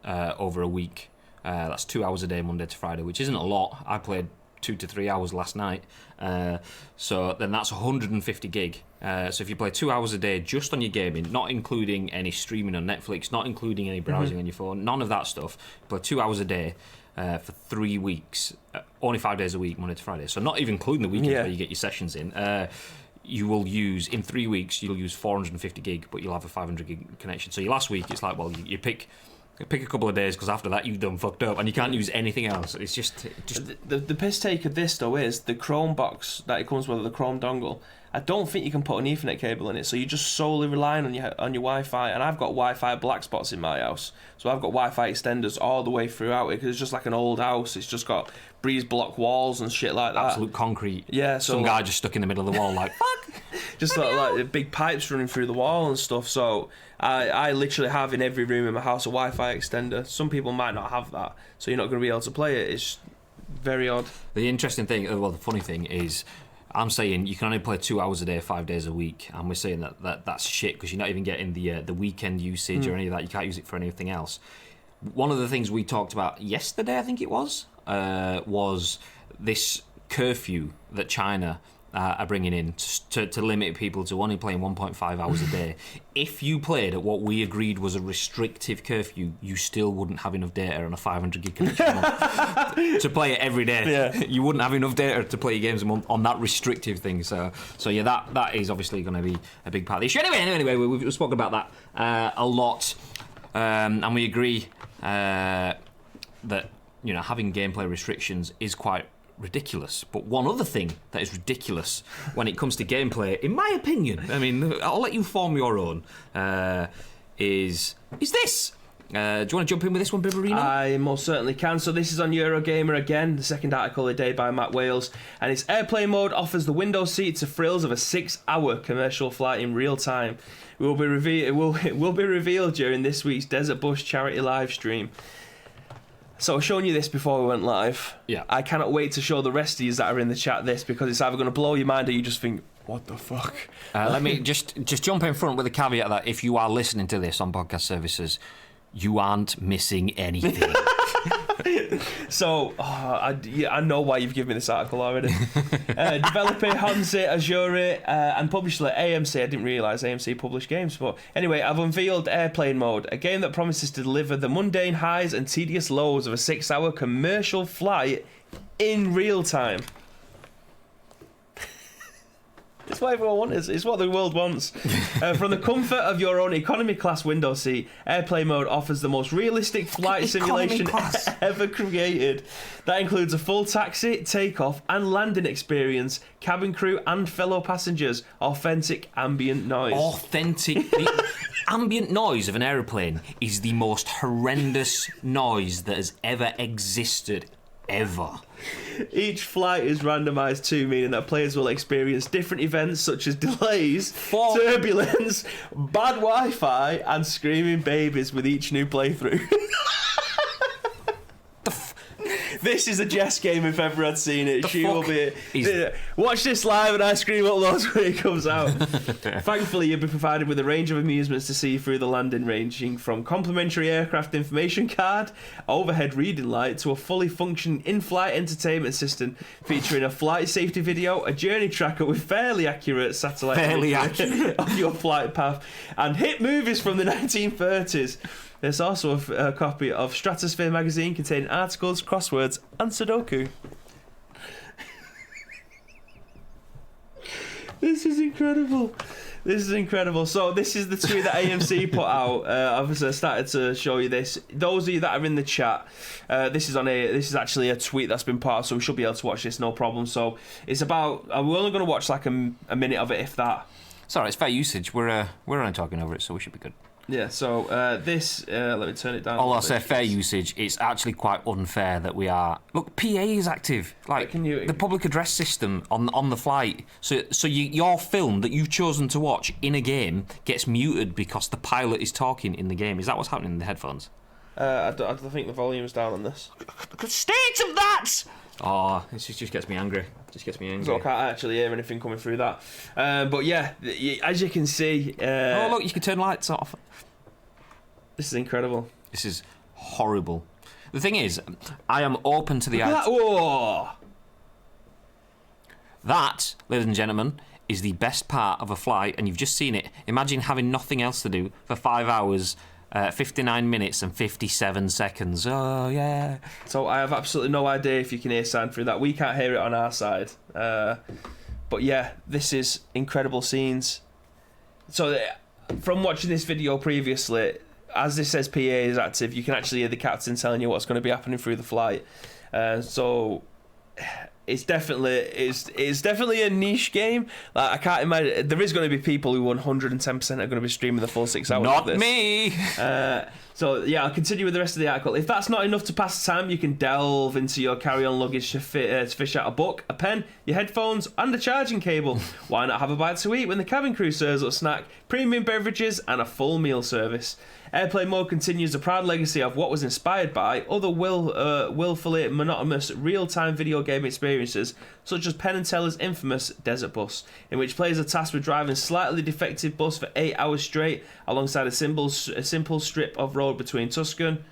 over a week. That's 2 hours a day, Monday to Friday, which isn't a lot. I played 2 to 3 hours last night, so then that's 150 gig. So if you play 2 hours a day just on your gaming, not including any streaming on Netflix, not including any browsing on your phone, none of that stuff, play 2 hours a day for 3 weeks, only 5 days a week, Monday to Friday, so not even including the weekends where you get your sessions in, you will use, in 3 weeks, you'll use 450 gig, but you'll have a 500 gig connection. So your last week, it's like, well, you pick a couple of days, because after that you've done fucked up and you can't use anything else. It's just the piss take of this though is the Chrome box that it comes with, the Chrome dongle. I don't think you can put an Ethernet cable in it, so you're just solely relying on your Wi-Fi. And I've got Wi-Fi black spots in my house, so I've got Wi-Fi extenders all the way throughout it, because it's just like an old house. It's just got breeze block walls and shit like that. Absolute concrete. Yeah, so some guy just stuck in the middle of the wall, like fuck. Just like big pipes running through the wall and stuff. So I literally have in every room in my house a Wi-Fi extender. Some people might not have that, so you're not going to be able to play it. It's very odd. The interesting thing, well, the funny thing is, I'm saying you can only play 2 hours a day, 5 days a week, and we're saying that's shit, because you're not even getting the weekend usage or any of that. You can't use it for anything else. One of the things we talked about yesterday, I think it was this curfew that China are bringing in to limit people to only playing 1.5 hours a day. If you played at what we agreed was a restrictive curfew, you still wouldn't have enough data on a 500 gig connection to play it every day. Yeah. You wouldn't have enough data to play your games a month on that restrictive thing. So yeah, that is obviously going to be a big part of the issue. Anyway, we've spoken about that a lot, and we agree that having gameplay restrictions is quite ridiculous. But one other thing that is ridiculous when it comes to gameplay, in my opinion, I mean, I'll let you form your own, is this. Do you want to jump in with this one, Bibarino? I most certainly can. So this is on Eurogamer again, the second article of the day by Matt Wales, and its airplane mode offers the window seat to thrills of a 6-hour commercial flight in real time. It will be revealed during this week's Desert Bush charity live stream. So I was showing you this before we went live. Yeah. I cannot wait to show the rest of you that are in the chat this, because it's either going to blow your mind or you just think, what the fuck? Let me just jump in front with a caveat that if you are listening to this on podcast services, you aren't missing anything. So, I know why you've given me this article already. Developer Hanse Azure and publisher AMC. I didn't realise AMC published games, but anyway, I've unveiled Airplane Mode, a game that promises to deliver the mundane highs and tedious lows of a 6-hour commercial flight in real time. It's what everyone wants. It's what the world wants. From the comfort of your own economy class window seat, Airplane Mode offers the most realistic flight simulation ever created. That includes a full taxi, takeoff, and landing experience, cabin crew and fellow passengers, authentic ambient noise. The ambient noise of an aeroplane is the most horrendous noise that has ever existed. Ever. Each flight is randomised too, meaning that players will experience different events such as delays, turbulence, bad Wi-Fi, and screaming babies with each new playthrough. This is a Jess game if ever I'd seen it. She will be. Watch this live and I scream uploads when it comes out. Thankfully, you'll be provided with a range of amusements to see through the landing, ranging from complimentary aircraft information card, overhead reading light, to a fully functioning in-flight entertainment system featuring a flight safety video, a journey tracker with fairly accurate satellite imagery of your flight path, and hit movies from the 1930s. There's also a copy of Stratosphere magazine containing articles, crosswords, and Sudoku. This is incredible. So this is the tweet that AMC put out. Obviously, I started to show you this. Those of you that are in the chat, this is actually a tweet that's been put out, so we should be able to watch this, no problem. So it's about. We're only going to watch like a minute of it, if that. Sorry, it's fair usage. We're only talking over it, so we should be good. Yeah, so this, let me turn it down. Although I say fair usage, it's actually quite unfair that we are... Look, PA is active. Like, the public address system on the flight. So your film that you've chosen to watch in a game gets muted because the pilot is talking in the game. Is that what's happening in the headphones? I don't think the volume's down on this. State of that! Oh, this just gets me angry. So I can't actually hear anything coming through that. But yeah, as you can see... oh, look, you can turn lights off. This is incredible. This is horrible. The thing is, I am open to the idea... That, ladies and gentlemen, is the best part of a flight, and you've just seen it. Imagine having nothing else to do for 5 hours... 59 minutes and 57 seconds. Oh, yeah. So I have absolutely no idea if you can hear sound through that. We can't hear it on our side. But yeah, this is incredible scenes. So from watching this video previously, as this says PA is active, you can actually hear the captain telling you what's going to be happening through the flight. So it's definitely a niche game. Like, I can't imagine there is going to be people who 110% are going to be streaming the full 6 hours. Not of this. Me. So yeah, I'll continue with the rest of the article. If that's not enough to pass the time, you can delve into your carry-on luggage to fish out a book, a pen, your headphones, and a charging cable. Why not have a bite to eat when the cabin crew serves up a snack, premium beverages, and a full meal service? Airplane mode continues the proud legacy of what was inspired by other willfully monotonous real-time video game experiences, such as Penn and Teller's infamous Desert Bus, in which players are tasked with driving a slightly defective bus for 8 hours straight, alongside a simple strip of road between Tucson,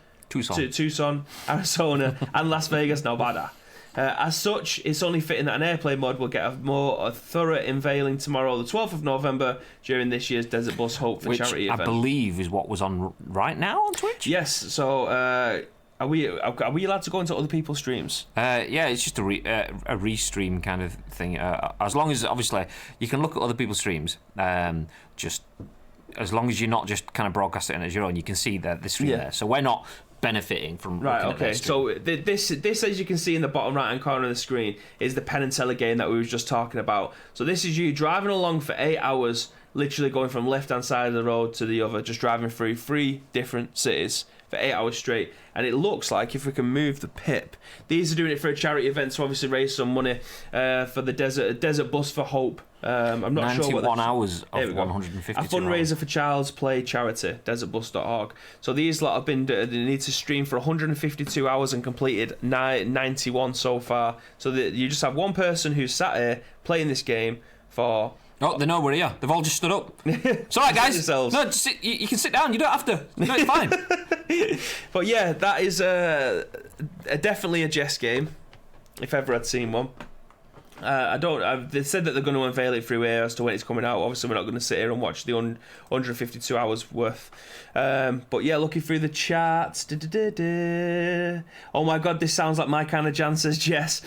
Arizona, and Las Vegas, Nevada. As such, it's only fitting that an airplane mod will get a more thorough unveiling tomorrow, the 12th of November, during this year's Desert Bus Hope for Charity event. Which I believe is what was on right now on Twitch? Yes, so are we allowed to go into other people's streams? Yeah, it's just a restream kind of thing. As long as, obviously, you can look at other people's streams, just as long as you're not just kind of broadcasting it as your own, you can see the stream there. So we're not benefiting from so this as you can see in the bottom right hand corner of the screen is the Penn and Teller game that we were just talking about. So this is you driving along for 8 hours, literally going from left hand side of the road to the other, just driving through 3 different cities for 8 hours straight. And it looks like, if we can move the pip, these are doing it for a charity event to obviously raise some money for the Desert Bus for Hope. I'm not sure what 91 hours of 152 a fundraiser for Child's Play charity, desertbus.org. So these lot have been, they need to stream for 152 hours and completed 91 so far. So that you just have one person who's sat here playing this game for... Oh, they know we're here. They've all just stood up. It's all right, guys. No, just you can sit down. You don't have to. No, it's fine. But yeah, that is definitely a Jess game, if ever I'd seen one. They said that they're going to unveil it through here as to when it's coming out. Obviously, we're not going to sit here and watch the 152 hours worth. But yeah, looking through the charts. Oh my god, this sounds like my kind of jam, says Jess.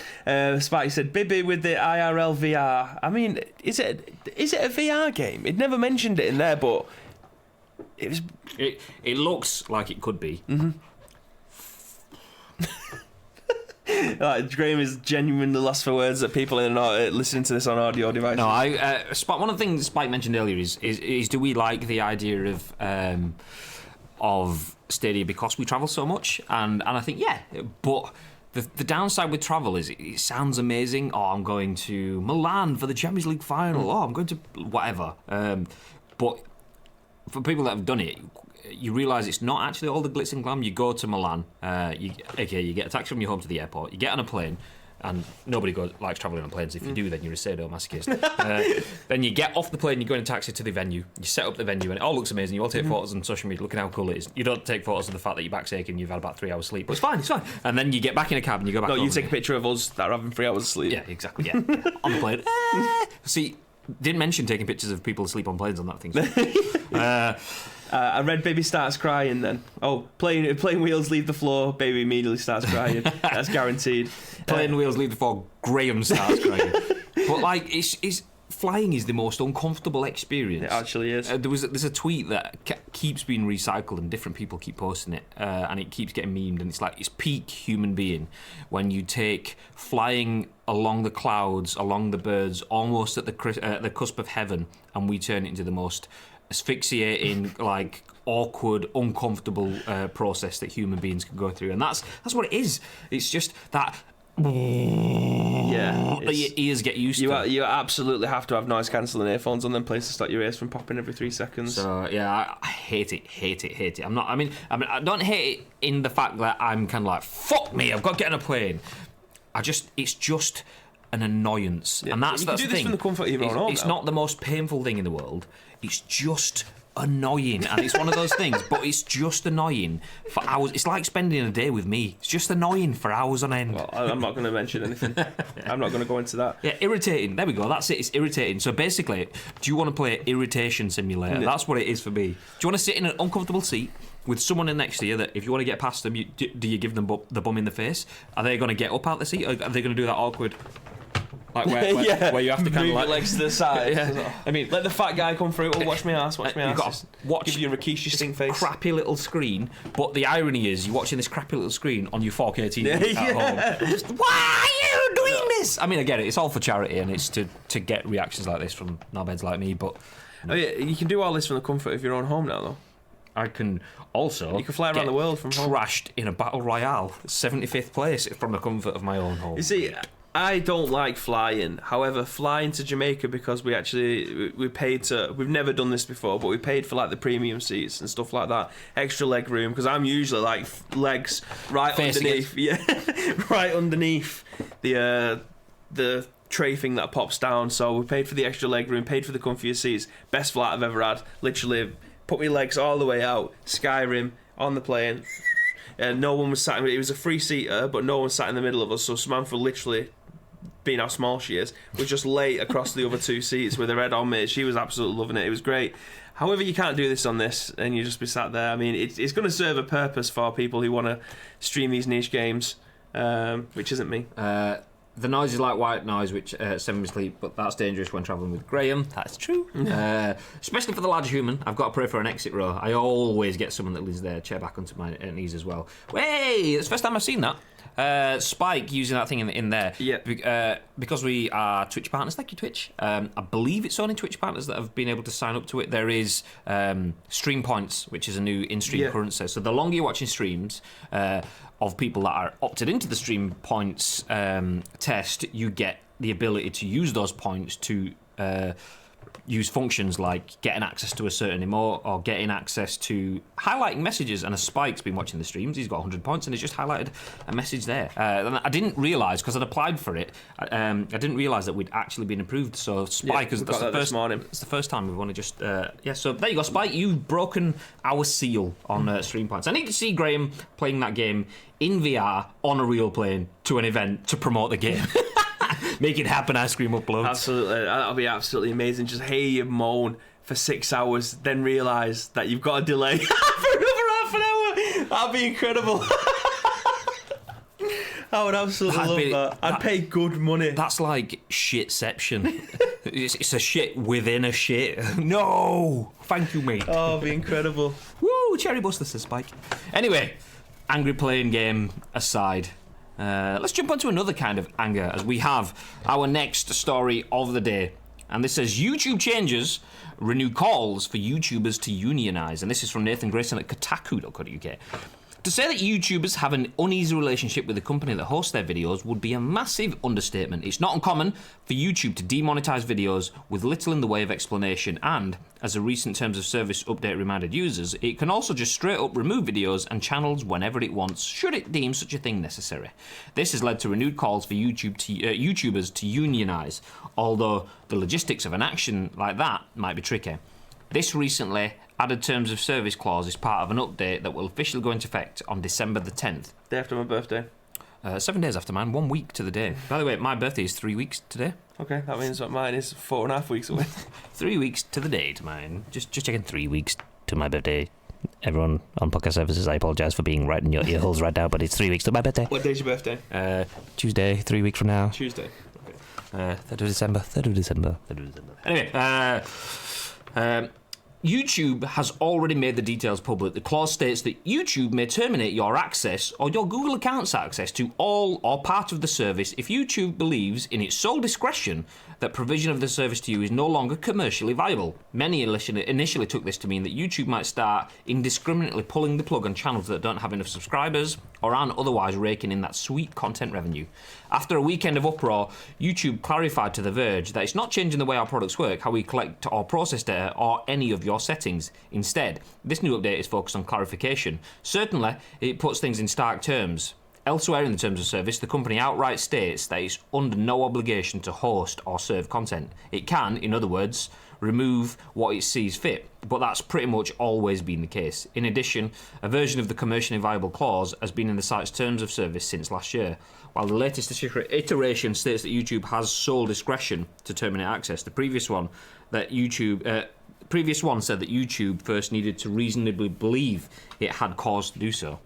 Sparky said, Bibby with the IRL VR. I mean, is it a VR game? It never mentioned it in there, but it was. It looks like it could be. Mm-hmm. Graham is genuinely lost for words that people are not listening to this on audio devices. No, one of the things Spike mentioned earlier is do we like the idea of Stadia because we travel so much? And I think yeah, but the downside with travel is it sounds amazing. Oh, I'm going to Milan for the Champions League final. Oh, I'm going to whatever. But for people that have done it, you realise it's not actually all the glitz and glam. You go to Milan, you get a taxi from your home to the airport, you get on a plane, and nobody likes travelling on planes. If you do, then you're a sadomasochist. Then you get off the plane, you go in a taxi to the venue, you set up the venue, and it all looks amazing. You all take photos on social media, looking how cool it is. You don't take photos of the fact that your back's aching, you've had about 3 hours sleep, but it's fine. And then you get back in a cab and you go back home. No, you take a picture of us that are having 3 hours sleep. Yeah, exactly, yeah. On the plane. See, didn't mention taking pictures of people asleep on planes on that thing. I read Baby starts crying then. Oh, plane wheels leave the floor, Baby immediately starts crying. That's guaranteed. Plane wheels leave the floor, Graham starts crying. But like, it's flying is the most uncomfortable experience. It actually is. There's a tweet that keeps being recycled and different people keep posting it, and it keeps getting memed, and it's like, it's peak human being when you take flying along the clouds, along the birds, almost at the cusp of heaven, and we turn it into the most asphyxiating, like awkward, uncomfortable process that human beings can go through, and that's what it is. It's just that. Yeah, that your ears get used to. You absolutely have to have noise cancelling earphones on them, places to stop your ears from popping every 3 seconds. So yeah, I hate it. I mean, I don't hate it in the fact that I'm kind of like, fuck me, I've got to get on a plane. It's just an annoyance, and that's the thing. This from the comfort of your own home. It's not the most painful thing in the world. It's just annoying, and it's one of those things. But it's just annoying for hours. It's like spending a day with me. It's just annoying for hours on end. Well, I'm not going to mention anything. I'm not going to go into that. Yeah, irritating. There we go. That's it. It's irritating. So basically, do you want to play Irritation Simulator? Yeah. That's what it is for me. Do you want to sit in an uncomfortable seat with someone in next to you that if you want to get past them, do you give them the bum in the face? Are they going to get up out the seat? Or are they going to do that awkward Like where you have to kind of move your like legs to the side. Yeah. I mean, let the fat guy come through. Oh, watch my ass. Watch my ass. You've got to watch Give you a Rikishi sting face. Crappy little screen. But the irony is, you're watching this crappy little screen on your 4K TV at home. Just, why are you doing this? I mean, I get it. It's all for charity, and it's to get reactions like this from knobheads like me. But oh yeah, you can do all this from the comfort of your own home now, though. I can also you can fly around the world from home. Trashed in a battle royale, 75th place from the comfort of my own home. You see, I don't like flying. However, flying to Jamaica because we paid to. We've never done this before, but we paid for like the premium seats and stuff like that, extra leg room. Because I'm usually like legs right Facing underneath, right underneath the tray thing that pops down. So we paid for the extra leg room, paid for the comfier seats. Best flight I've ever had. Literally, put my legs all the way out. Skyrim on the plane. No one was sat. It was a 3-seater, but no one sat in the middle of us. So Samantha, literally, being how small she is, was just lay across the other 2 seats with her head on me. She was absolutely loving it. It was great. However, you can't do this on this, and you just be sat there. I mean, it's going to serve a purpose for people who want to stream these niche games, which isn't me. The noise is like white noise, which sends me to sleep, but that's dangerous when travelling with Graham. That's true. Especially for the large human. I've got to pray for an exit row. I always get someone that leads their chair back onto my knees as well. Hey, it's the first time I've seen that. Spike using that thing in there. Yeah. Because we are Twitch partners. Thank you, Twitch. I believe it's only Twitch partners that have been able to sign up to it. There is stream points, which is a new in-stream currency. So the longer you're watching streams of people that are opted into the stream points test, you get the ability to use those points to use functions like getting access to a certain emote or getting access to highlighting messages. And as Spike's been watching the streams, he's got 100 points and he's just highlighted a message there. And I didn't realise, because I'd applied for it, I didn't realise that we'd actually been approved. So Spike, that's the first time we've only just so there you go, Spike, you've broken our seal on stream points. I need to see Graham playing that game in VR on a real plane to an event to promote the game. Make it happen, ice cream uploads. Absolutely, that'll be absolutely amazing. Just hear you moan for 6 hours, then realise that you've got a delay for another half an hour. That'd be incredible. I would absolutely love that. I'd pay good money. That's like shitception. It's a shit within a shit. No, thank you, mate. Oh, it'd be incredible. Woo, cherry buster, says Spike. Anyway, angry playing game aside. Let's jump onto another kind of anger as we have our next story of the day. And this says, YouTube changes renew calls for YouTubers to unionise. And this is from Nathan Grayson at kotaku.co.uk. To say that YouTubers have an uneasy relationship with the company that hosts their videos would be a massive understatement. It's not uncommon for YouTube to demonetise videos with little in the way of explanation, and, as a recent Terms of Service update reminded users, it can also just straight up remove videos and channels whenever it wants, should it deem such a thing necessary. This has led to renewed calls for YouTubers to unionise, although the logistics of an action like that might be tricky. This recently added Terms of Service clause is part of an update that will officially go into effect on December the 10th. Day after my birthday. 7 days after mine, 1 week to the day. By the way, my birthday is 3 weeks today. Okay, that means that mine is 4.5 weeks away. 3 weeks to the day to mine. Just checking, 3 weeks to my birthday. Everyone on podcast services, I apologise for being right in your ear holes right now, but it's 3 weeks to my birthday. What day's your birthday? Tuesday, 3 weeks from now. Tuesday. Okay. 3rd of December. 3rd of December. 3rd of December. Anyway, YouTube has already made the details public. The clause states that YouTube may terminate your access or your Google account's access to all or part of the service if YouTube believes, in its sole discretion, that provision of the service to you is no longer commercially viable. Many initially took this to mean that YouTube might start indiscriminately pulling the plug on channels that don't have enough subscribers or aren't otherwise raking in that sweet content revenue. After a weekend of uproar, YouTube clarified to The Verge that it's not changing the way our products work, how we collect or process data, or any of your settings. Instead, this new update is focused on clarification. Certainly, it puts things in stark terms. Elsewhere in the Terms of Service, the company outright states that it's under no obligation to host or serve content. It can, in other words, remove what it sees fit, but that's pretty much always been the case. In addition, a version of the commercially viable clause has been in the site's Terms of Service since last year. While the latest iteration states that YouTube has sole discretion to terminate access, the previous one said that YouTube first needed to reasonably believe it had cause to do so.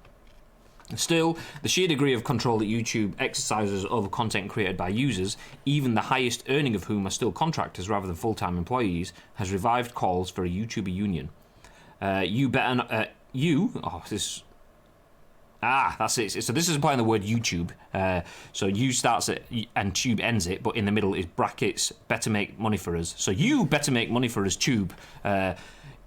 Still, the sheer degree of control that YouTube exercises over content created by users, even the highest earning of whom are still contractors rather than full-time employees, has revived calls for a YouTuber union. That's it. So this is implying the word YouTube. So you starts it and Tube ends it, but in the middle is brackets, better make money for us. So you better make money for us, Tube.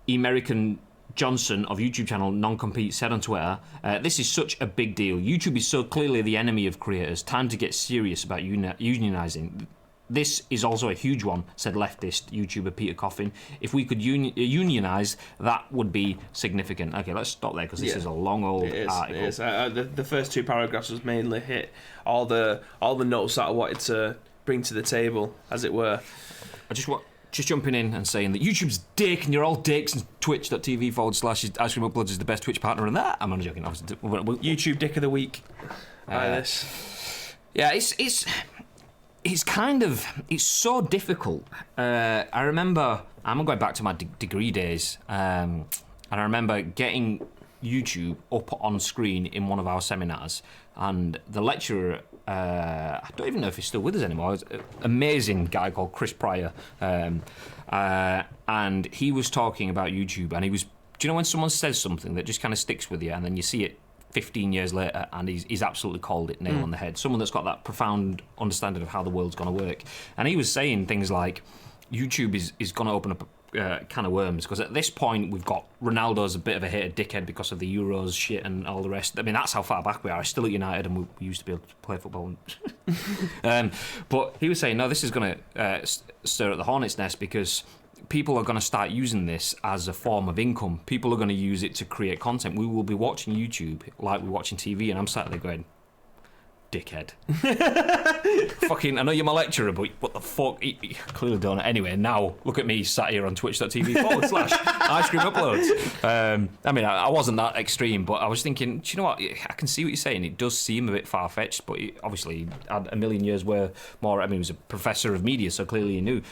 American Johnson of YouTube channel Non-Compete said on Twitter, this is such a big deal. YouTube is so clearly the enemy of creators. Time to get serious about unionising. This is also a huge one, said leftist YouTuber Peter Coffin. If we could unionise, that would be significant. Okay, let's stop there because this is a long old article. It is. The first 2 paragraphs was mainly hit all the notes that I wanted to bring to the table, as it were. Just jumping in and saying that YouTube's dick and you're all dicks and twitch.tv/Ice Cream Uploads is the best Twitch partner and that. I'm only joking. YouTube Dick of the Week. This. Yeah, it's kind of, it's so difficult. I remember, I'm going back to my degree days, and I remember getting YouTube up on screen in one of our seminars, and the lecturer, I don't even know if he's still with us anymore, it was an amazing guy called Chris Pryor, and he was talking about YouTube, and he was, do you know when someone says something that just kind of sticks with you, and then you see it 15 years later and he's absolutely called it nail on the head, someone that's got that profound understanding of how the world's going to work. And he was saying things like YouTube is going to open up a can of worms, because at this point we've got Ronaldo's a bit of a hated dickhead because of the Euros shit and all the rest. I mean, that's how far back we are. Still at United, and we used to be able to play football. But he was saying, no, this is going to stir at the hornet's nest, because people are going to start using this as a form of income. People are going to use it to create content. We will be watching YouTube like we're watching TV, and I'm sat there going, dickhead. Fucking, I know you're my lecturer, but what the fuck? You clearly don't. Anyway, now look at me sat here on twitch.tv/Ice Cream Uploads. I mean, I wasn't that extreme, but I was thinking, do you know what? I can see what you're saying. It does seem a bit far-fetched, but he obviously had a million years worth more. I mean, he was a professor of media, so clearly he knew.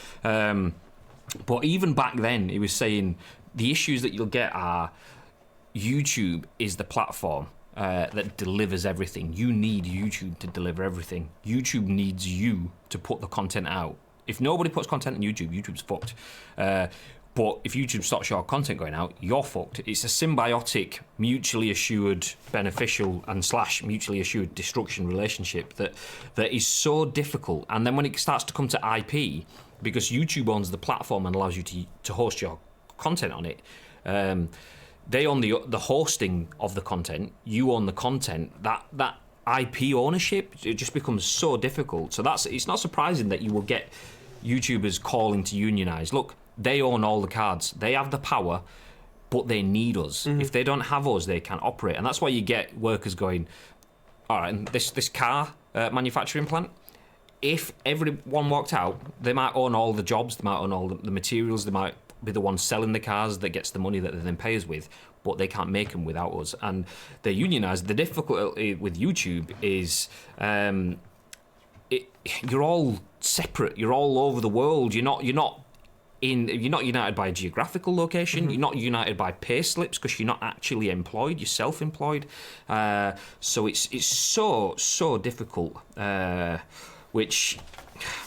But even back then, he was saying the issues that you'll get are YouTube is the platform that delivers everything. You need YouTube to deliver everything. YouTube needs you to put the content out. If nobody puts content on YouTube, YouTube's fucked. But if YouTube stops your content going out, you're fucked. It's a symbiotic, mutually assured, beneficial and / mutually assured destruction relationship that is so difficult. And then when it starts to come to IP, because YouTube owns the platform and allows you to host your content on it, they own the hosting of the content. You own the content. That IP ownership, it just becomes so difficult. So it's not surprising that you will get YouTubers calling to unionise. Look, they own all the cards. They have the power, but they need us. Mm-hmm. If they don't have us, they can't operate. And that's why you get workers going, all right, and this car manufacturing plant, if everyone walked out, they might own all the jobs, they might own all the materials, they might be the ones selling the cars that gets the money that they then pay us with, but they can't make them without us. And they're unionised. The difficulty with YouTube is you're all separate. You're all over the world. You're not united by a geographical location. Mm-hmm. You're not united by pay slips because you're not actually employed. You're self-employed. So it's so difficult. Which,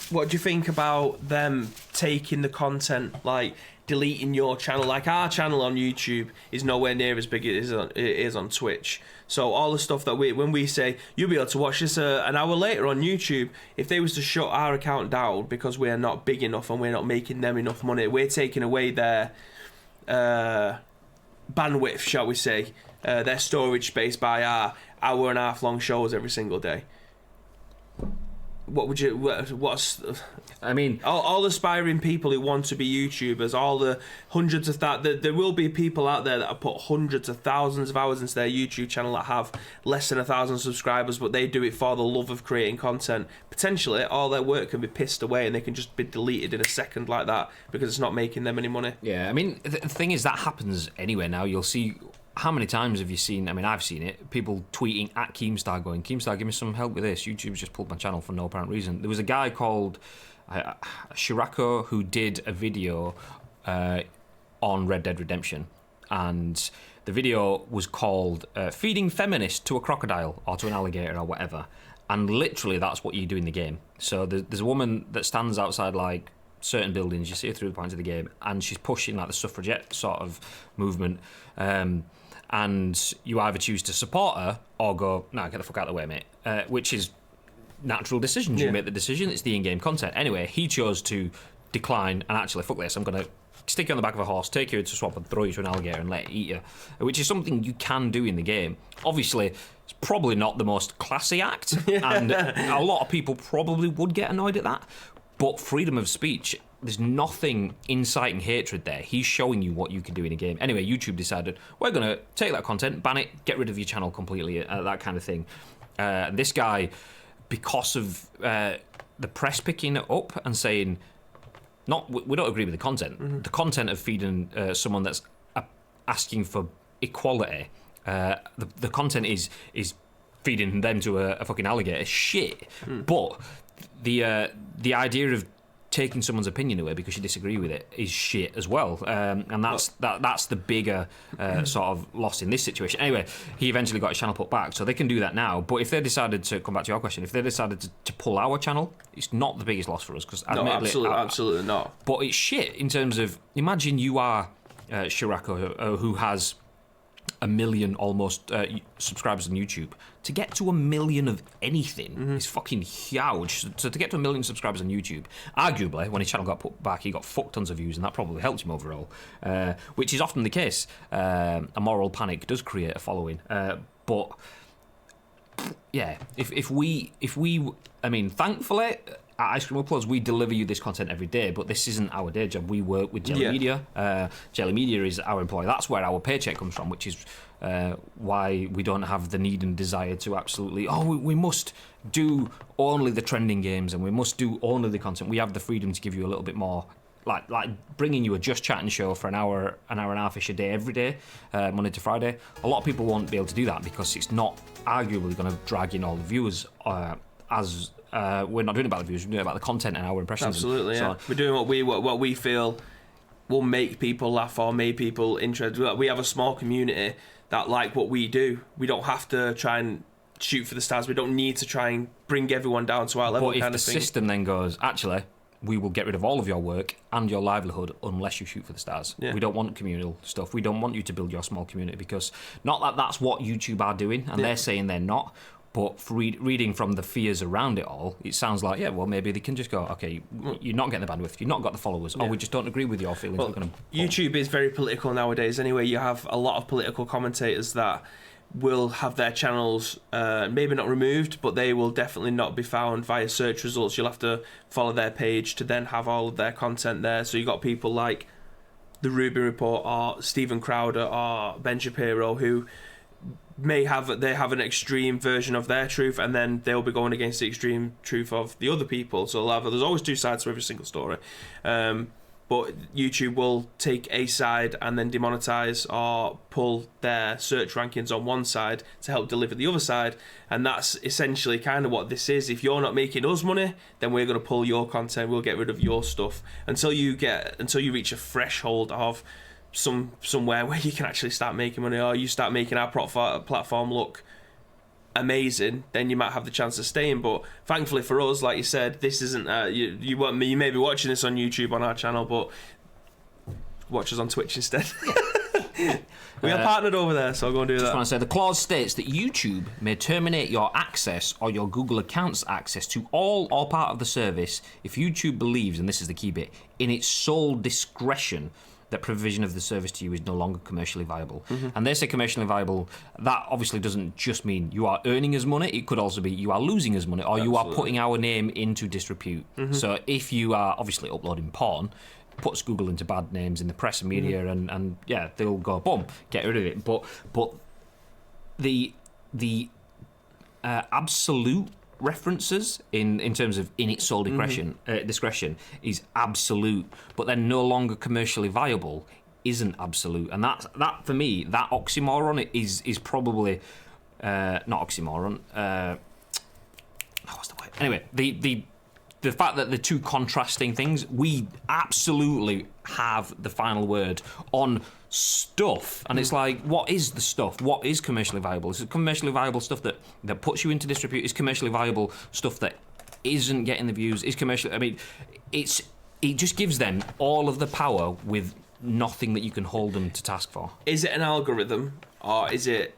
what do you think about them taking the content, like deleting your channel? Like our channel on YouTube is nowhere near as big as it is on Twitch. So all the stuff that when we say you'll be able to watch this an hour later on YouTube, if they was to shut our account down because we're not big enough and we're not making them enough money, we're taking away their bandwidth, shall we say, their storage space by our hour and a half long shows every single day. I mean, all aspiring people who want to be YouTubers, all the hundreds of there will be people out there that have put hundreds of thousands of hours into their YouTube channel that have less than 1,000 subscribers, but they do it for the love of creating content. Potentially, all their work can be pissed away and they can just be deleted in a second like that because it's not making them any money. Yeah, I mean, the thing is that happens anywhere now. You'll see. How many times have you seen, I mean, I've seen it, people tweeting at Keemstar going, Keemstar, give me some help with this. YouTube's just pulled my channel for no apparent reason. There was a guy called Shirako who did a video on Red Dead Redemption. And The video was called "Feeding Feminist to a Crocodile or to an Alligator" or whatever, and literally that's what you do in the game. So there's a woman that stands outside like certain buildings. You see her through the points of the game, and she's pushing like the suffragette sort of movement. And you either choose to support her or go, "No, get the fuck out of the way, mate," which is natural decisions. You make the decision. It's the in-game content. Anyway, he chose to decline and actually, fuck this, I'm going to stick you on the back of a horse, take you to swamp and throw you to an alligator and let it eat you, which is something you can do in the game. Obviously, it's probably not the most classy act, and a lot of people probably would get annoyed at that, but freedom of speech, there's nothing inciting hatred there. He's showing you what you can do in a game. Anyway, YouTube decided, we're going to take that content, ban it, get rid of your channel completely, that kind of thing. This guy, because of the press picking it up and saying, we don't agree with the content. The content of feeding someone that's asking for equality, the content is feeding them to a fucking alligator. Shit. But the idea of taking someone's opinion away because you disagree with it is shit as well, and that's the bigger sort of loss in this situation. Anyway, he eventually got his channel put back, so they can do that now. But if they decided to come back to your question, if they decided to pull our channel, it's not the biggest loss for us because absolutely not. But it's shit in terms of, imagine you are Shirako, who has 1 million almost subscribers on YouTube. To get to 1 million of anything is fucking huge. So to get to 1 million subscribers on YouTube, arguably, when his channel got put back, he got fuck tons of views, and that probably helped him overall, which is often the case. A moral panic does create a following, but yeah, if we, I mean, thankfully, at Ice Cream Uploads, we deliver you this content every day, but this isn't our day job. We work with Jelly Media. Jelly Media is our employer. That's where our paycheck comes from, which is why we don't have the need and desire to absolutely, we must do only the trending games and we must do only the content. We have the freedom to give you a little bit more, like bringing you a just chatting show for an hour and a half-ish a day every day, Monday to Friday. A lot of people won't be able to do that because it's not arguably going to drag in all the viewers as... we're not doing about the views, we're doing about the content and our impressions. Absolutely, yeah. We're doing what we feel will make people laugh or make people interested. We have a small community that like what we do. We don't have to try and shoot for the stars. We don't need to try and bring everyone down to our level. But if the system then goes, actually, we will get rid of all of your work and your livelihood unless you shoot for the stars. Yeah. We don't want communal stuff. We don't want you to build your small community because not that that's what YouTube are doing, and they're saying they're not. But reading from the fears around it all, it sounds like, well, maybe they can just go, okay, you're not getting the bandwidth, you're not got the followers, or we just don't agree with your feelings. Well, YouTube is very political nowadays anyway. You have a lot of political commentators that will have their channels maybe not removed, but they will definitely not be found via search results. You'll have to follow their page to then have all of their content there. So you've got people like The Ruby Report or Stephen Crowder or Ben Shapiro who... they have an extreme version of their truth, and then they'll be going against the extreme truth of the other people. So there's always two sides to every single story. But YouTube will take a side and then demonetize or pull their search rankings on one side to help deliver the other side, and that's essentially kind of what this is. If you're not making us money, then we're going to pull your content. We'll get rid of your stuff until you reach a threshold of somewhere where you can actually start making money, or you start making our platform look amazing, then you might have the chance of staying. But thankfully for us, like you said, this isn't you may be watching this on YouTube on our channel, but watch us on Twitch instead. We are partnered over there, so I'll go and do that. Just want to say, the clause states that YouTube may terminate your access or your Google account's access to all or part of the service if YouTube believes, and this is the key bit, in its sole discretion that provision of the service to you is no longer commercially viable. And they say commercially viable, that obviously doesn't just mean you are earning us money, it could also be you are losing us money, or you are putting our name into disrepute. So if you are obviously uploading porn, puts Google into bad names in the press and media, and they'll go, boom, get rid of it. But the absolute references in terms of in its sole discretion is absolute, but then no longer commercially viable isn't absolute, and that for me, that oxymoron is probably not oxymoron. What's the word? Anyway, the the fact that they're two contrasting things, we absolutely have the final word on stuff. And it's like, what is the stuff? What is commercially viable? Is it commercially viable stuff that puts you into disrepute? Is commercially viable stuff that isn't getting the views? Is commercially... I mean, it just gives them all of the power with nothing that you can hold them to task for. Is it an algorithm, or is it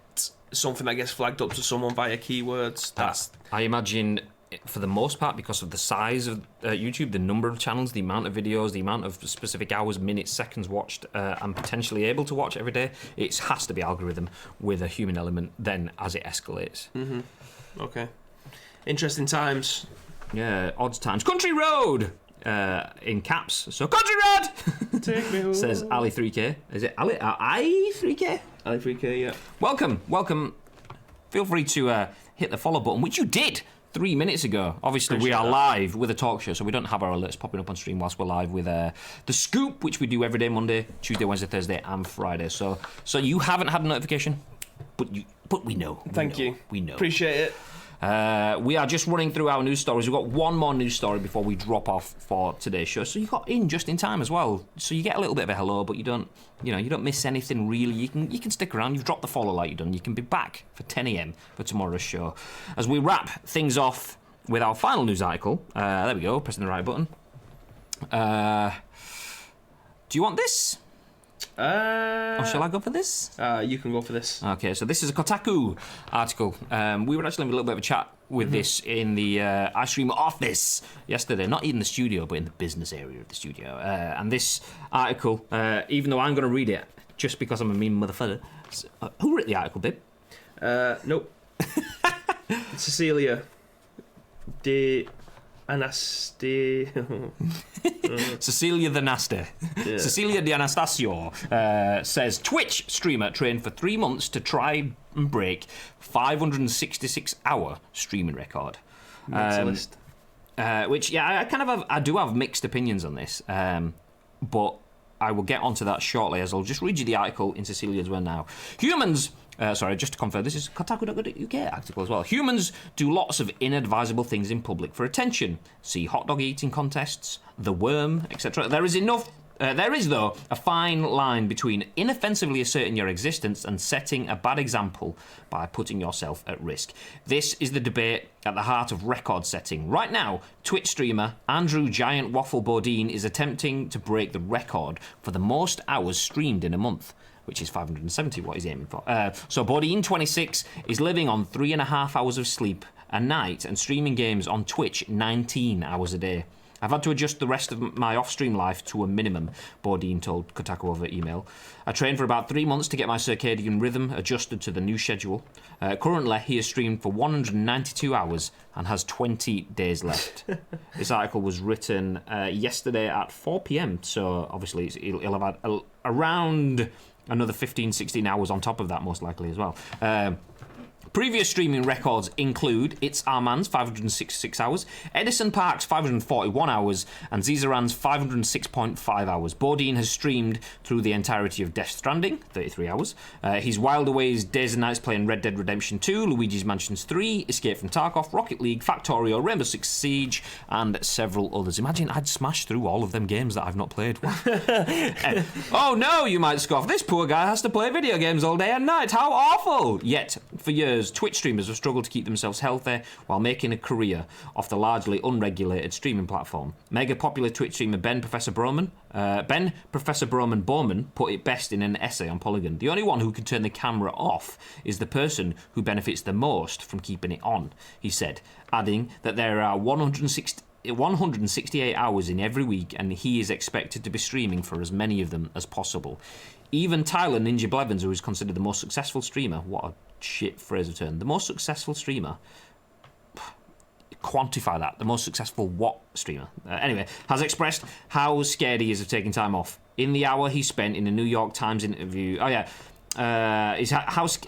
something that gets flagged up to someone via keywords? I imagine... for the most part, because of the size of YouTube, the number of channels, the amount of videos, the amount of specific hours, minutes, seconds watched, and potentially able to watch every day, it has to be algorithm with a human element then as it escalates. Mm-hmm. Okay. Interesting times. Yeah, odds times. Country Road! In caps. So, Country Road! Take me home. Says Ali3K. Is it Ali? I3K? Ali3K, yeah. Welcome. Feel free to hit the follow button, which you did 3 minutes ago. Obviously, we are live with a talk show, so we don't have our alerts popping up on stream whilst we're live with The Scoop, which we do every day, Monday, Tuesday, Wednesday, Thursday, and Friday. So you haven't had a notification, but we know. Thank you. We know. Appreciate it. We are just running through our news stories. We've got one more news story before we drop off for today's show. So you got in just in time as well. So you get a little bit of a hello, but you don't miss anything really. You can stick around. You've dropped the follow like you've done. You can be back for 10 a.m. for tomorrow's show. As we wrap things off with our final news article. There we go, pressing the right button. Do you want this? Or shall I go for this? You can go for this. Okay, so this is a Kotaku article. We were actually having a little bit of a chat with this in the iStream office yesterday. Not in the studio, but in the business area of the studio. And this article, even though I'm going to read it, just because I'm a mean motherfucker. Who wrote the article, babe? Nope. Cecilia. Cecilia the Nasty. Yeah. Cecilia de Anastasio says Twitch streamer trained for 3 months to try and break 566-hour streaming record. Which, yeah, I do have mixed opinions on this, but I will get onto that shortly, as I'll just read you the article in Cecilia's one now. Just to confirm, this is Kotaku.co.uk article as well. Humans do lots of inadvisable things in public for attention. See hot dog eating contests, the worm, etc. There is, though, a fine line between inoffensively asserting your existence and setting a bad example by putting yourself at risk. This is the debate at the heart of record setting. Right now, Twitch streamer Andrew Giant Waffle Bodine is attempting to break the record for the most hours streamed in a month, which is 570, what he's aiming for. So Bodine, 26, is living on 3.5 hours of sleep a night and streaming games on Twitch 19 hours a day. I've had to adjust the rest of my off-stream life to a minimum, Bodine told Kotaku over email. I trained for about 3 months to get my circadian rhythm adjusted to the new schedule. Currently, he has streamed for 192 hours and has 20 days left. This article was written yesterday at 4 p.m, so obviously he'll have had around another 15, 16 hours on top of that, most likely, as well. Previous streaming records include It's Armand's 566 hours, Edison Park's 541 hours, and Zizaran's 506.5 hours. Bodine has streamed through the entirety of Death Stranding, 33 hours. He's wiled away his days and nights playing Red Dead Redemption 2, Luigi's Mansion 3, Escape from Tarkov, Rocket League, Factorio, Rainbow Six Siege, and several others. Imagine I'd smash through all of them games that I've not played. Oh no, you might scoff. This poor guy has to play video games all day and night. How awful! Yet, for years, Twitch streamers have struggled to keep themselves healthy while making a career off the largely unregulated streaming platform. Mega popular Twitch streamer Ben Professor Bowman Bowman put it best in an essay on Polygon. The only one who can turn the camera off is the person who benefits the most from keeping it on, he said, adding that there are 168 hours in every week and he is expected to be streaming for as many of them as possible. Even Tyler Ninja Blevins, who is considered the most successful streamer, what a shit phrase of turn, the most successful streamer, quantify that, the most successful what streamer? Anyway, has expressed how scared he is of taking time off. In the hour he spent in a New York Times interview, I'll start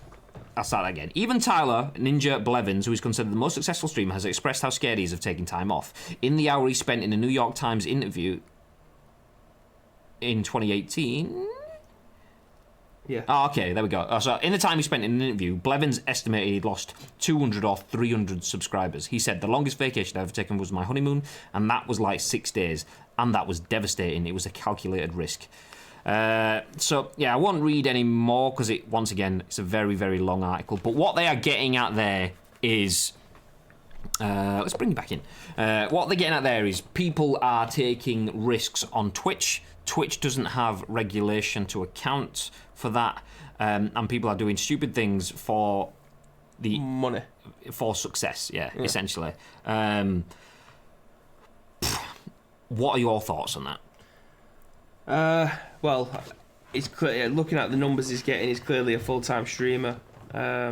that again. Even Tyler Ninja Blevins, who is considered the most successful streamer, has expressed how scared he is of taking time off. In the hour he spent in a New York Times interview in 2018... Yeah. Oh, okay, there we go. So, in the time he spent in an interview, Blevins estimated he'd lost 200 or 300 subscribers. He said, the longest vacation I've ever taken was my honeymoon, and that was like 6 days, and that was devastating. It was a calculated risk. So, yeah, I won't read any more because, once again, it's a very, very long article. But what they are getting at there is... let's bring you back in. What they're getting at there is people are taking risks on Twitch. Twitch doesn't have regulation to account for that, and people are doing stupid things for the money, for success. Yeah. Essentially. What are your thoughts on that? Well, it's clear. Looking at the numbers he's getting, he's clearly a full-time streamer. I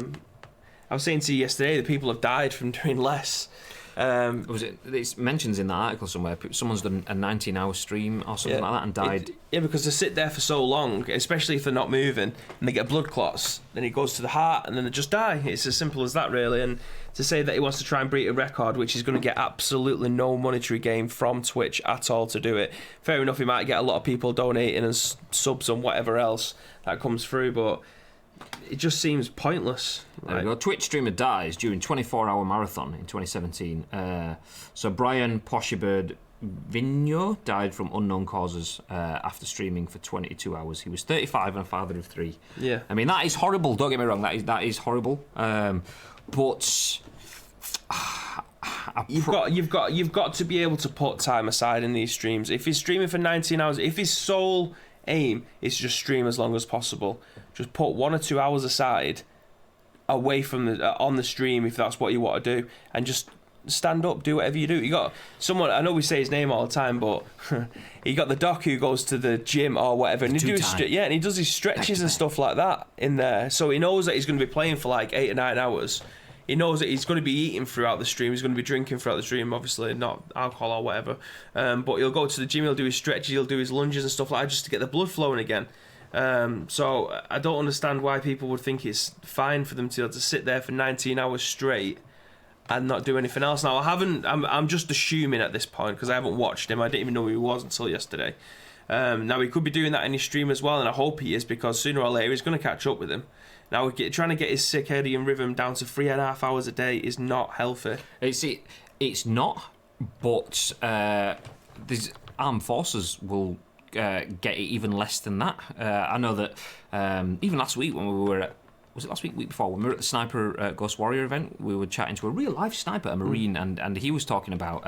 was saying to you yesterday that people have died from doing less. It mentions in that article somewhere someone's done a 19-hour stream or something like that and died. Because they sit there for so long, especially if they're not moving, and they get blood clots, then it goes to the heart, and then they just die. It's as simple as that, really. And to say that he wants to try and break a record, which is going to get absolutely no monetary gain from Twitch at all to do it. Fair enough, he might get a lot of people donating and subs and whatever else that comes through, but it just seems pointless. There we go. Twitch streamer dies during 24-hour marathon in 2017. So Brian Poshibird Vigno died from unknown causes after streaming for 22 hours. He was 35 and a father of 3. Yeah. I mean, that is horrible. Don't get me wrong. That is horrible. But you've got to be able to put time aside in these streams. If he's streaming for 19 hours, if his sole aim is to just stream as long as possible, just put 1 or 2 hours aside away from on the stream if that's what you want to do, and just stand up, do whatever you do. You got someone, I know we say his name all the time, but you got the doc who goes to the gym or whatever, and he does his stretches and stuff like that in there, so he knows that he's going to be playing for like 8 or 9 hours. He knows that he's going to be eating throughout the stream. He's going to be drinking throughout the stream, obviously, not alcohol or whatever. But he'll go to the gym, he'll do his stretches, he'll do his lunges and stuff like that just to get the blood flowing again. So I don't understand why people would think it's fine for them to sit there for 19 hours straight and not do anything else. Now, I'm just assuming at this point, because I haven't watched him. I didn't even know who he was until yesterday. Now, he could be doing that in his stream as well, and I hope he is, because sooner or later he's going to catch up with him. Now, trying to get his circadian rhythm down to 3.5 hours a day is not healthy. It's not, but these armed forces will get it even less than that. I know that even last week when we were at... Was it last week, week before? When we were at the Sniper Ghost Warrior event, we were chatting to a real-life sniper, a Marine, and he was talking about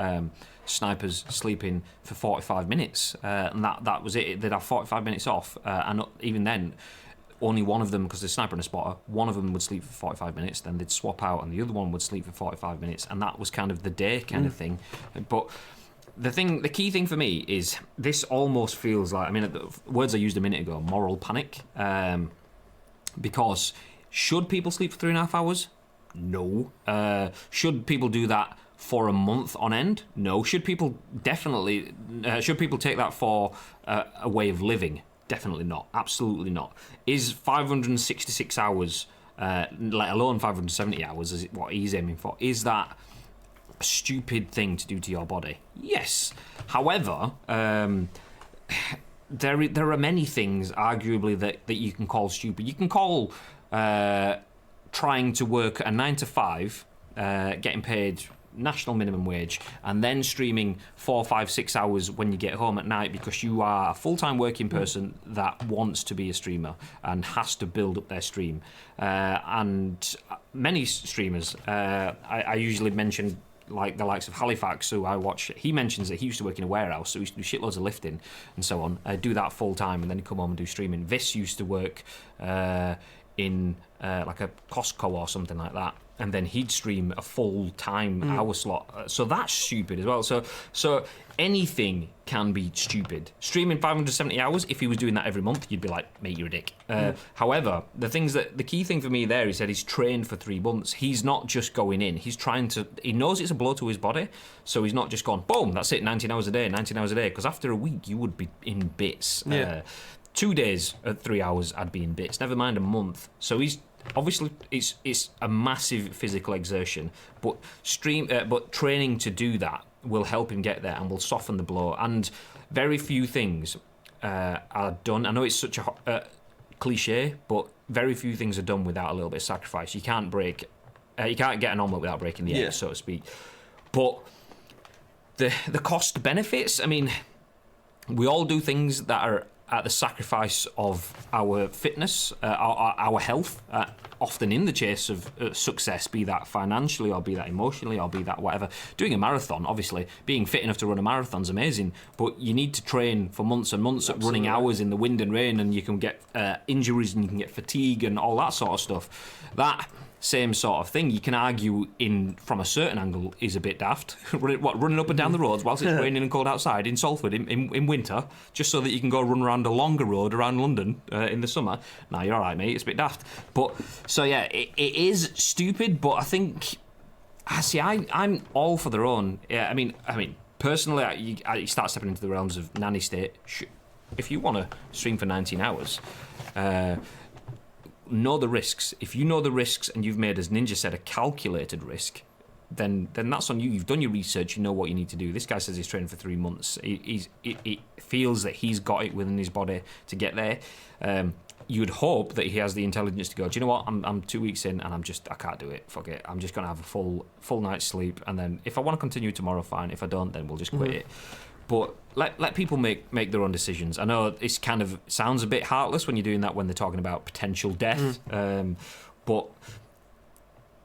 snipers sleeping for 45 minutes, and that was it. They'd have 45 minutes off, and even then... Only one of them, because the sniper and a spotter, one of them would sleep for 45 minutes, then they'd swap out, and the other one would sleep for 45 minutes, and that was kind of the day kind of thing. But the key thing for me is this almost feels like, I mean, the words I used a minute ago, moral panic, because should people sleep for 3.5 hours? No. Should people do that for a month on end? No. Should people take that for a way of living? Definitely not. Absolutely not. Is 566 hours, let alone 570 hours, is what he's aiming for, is that a stupid thing to do to your body? Yes. However, there are many things, arguably, that you can call stupid. You can call trying to work a 9 to 5, getting paid national minimum wage, and then streaming 4, 5, 6 hours when you get home at night because you are a full-time working person that wants to be a streamer and has to build up their stream. And many streamers, I usually mention like the likes of Halifax, who I watch. He mentions that he used to work in a warehouse, so he used to do shitloads of lifting and so on. Do that full time, and then he'd come home and do streaming. This used to work in like a Costco or something like that, and then he'd stream a full-time hour slot. So that's stupid as well. So anything can be stupid. Streaming 570 hours, if he was doing that every month, you'd be like, mate, you're a dick. However, the key thing for me there is that he's trained for 3 months. He's not just going in. He knows it's a blow to his body, so he's not just gone, boom, that's it, 19 hours a day, because after a week, you would be in bits. 2 days at 3 hours, I'd be in bits, never mind a month. So he's... Obviously, it's a massive physical exertion, but training to do that will help him get there and will soften the blow. And very few things are done. I know it's such a cliche, but very few things are done without a little bit of sacrifice. You can't get an omelette without breaking the egg, so to speak. But the cost benefits, I mean, we all do things that are at the sacrifice of our fitness, our health, often in the chase of success, be that financially or be that emotionally or be that whatever. Doing a marathon, obviously, being fit enough to run a marathon's amazing, but you need to train for months and months at running hours in the wind and rain, and you can get injuries and you can get fatigue and all that sort of stuff. That same sort of thing, you can argue from a certain angle, is a bit daft. Running up and down the roads whilst it's raining and cold outside in Salford in winter, just so that you can go run around a longer road around London in the summer. Nah, you're all right, mate. It's a bit daft. But so yeah, it is stupid. But I think, I'm all for their own. Yeah, I mean, personally, you start stepping into the realms of nanny state. If you want to stream for 19 hours. Know the risks. If you know the risks and you've made, as Ninja said, a calculated risk, then that's on you. You've done your research. You know what you need to do. This guy says he's training for 3 months. He feels that he's got it within his body to get there. You'd hope that he has the intelligence to go, do you know what? I'm 2 weeks in and I can't do it. Fuck it. I'm just going to have a full night's sleep, and then if I want to continue tomorrow, fine. If I don't, then we'll just quit it. But let people make their own decisions. I know it's kind of sounds a bit heartless when you're doing that when they're talking about potential death, but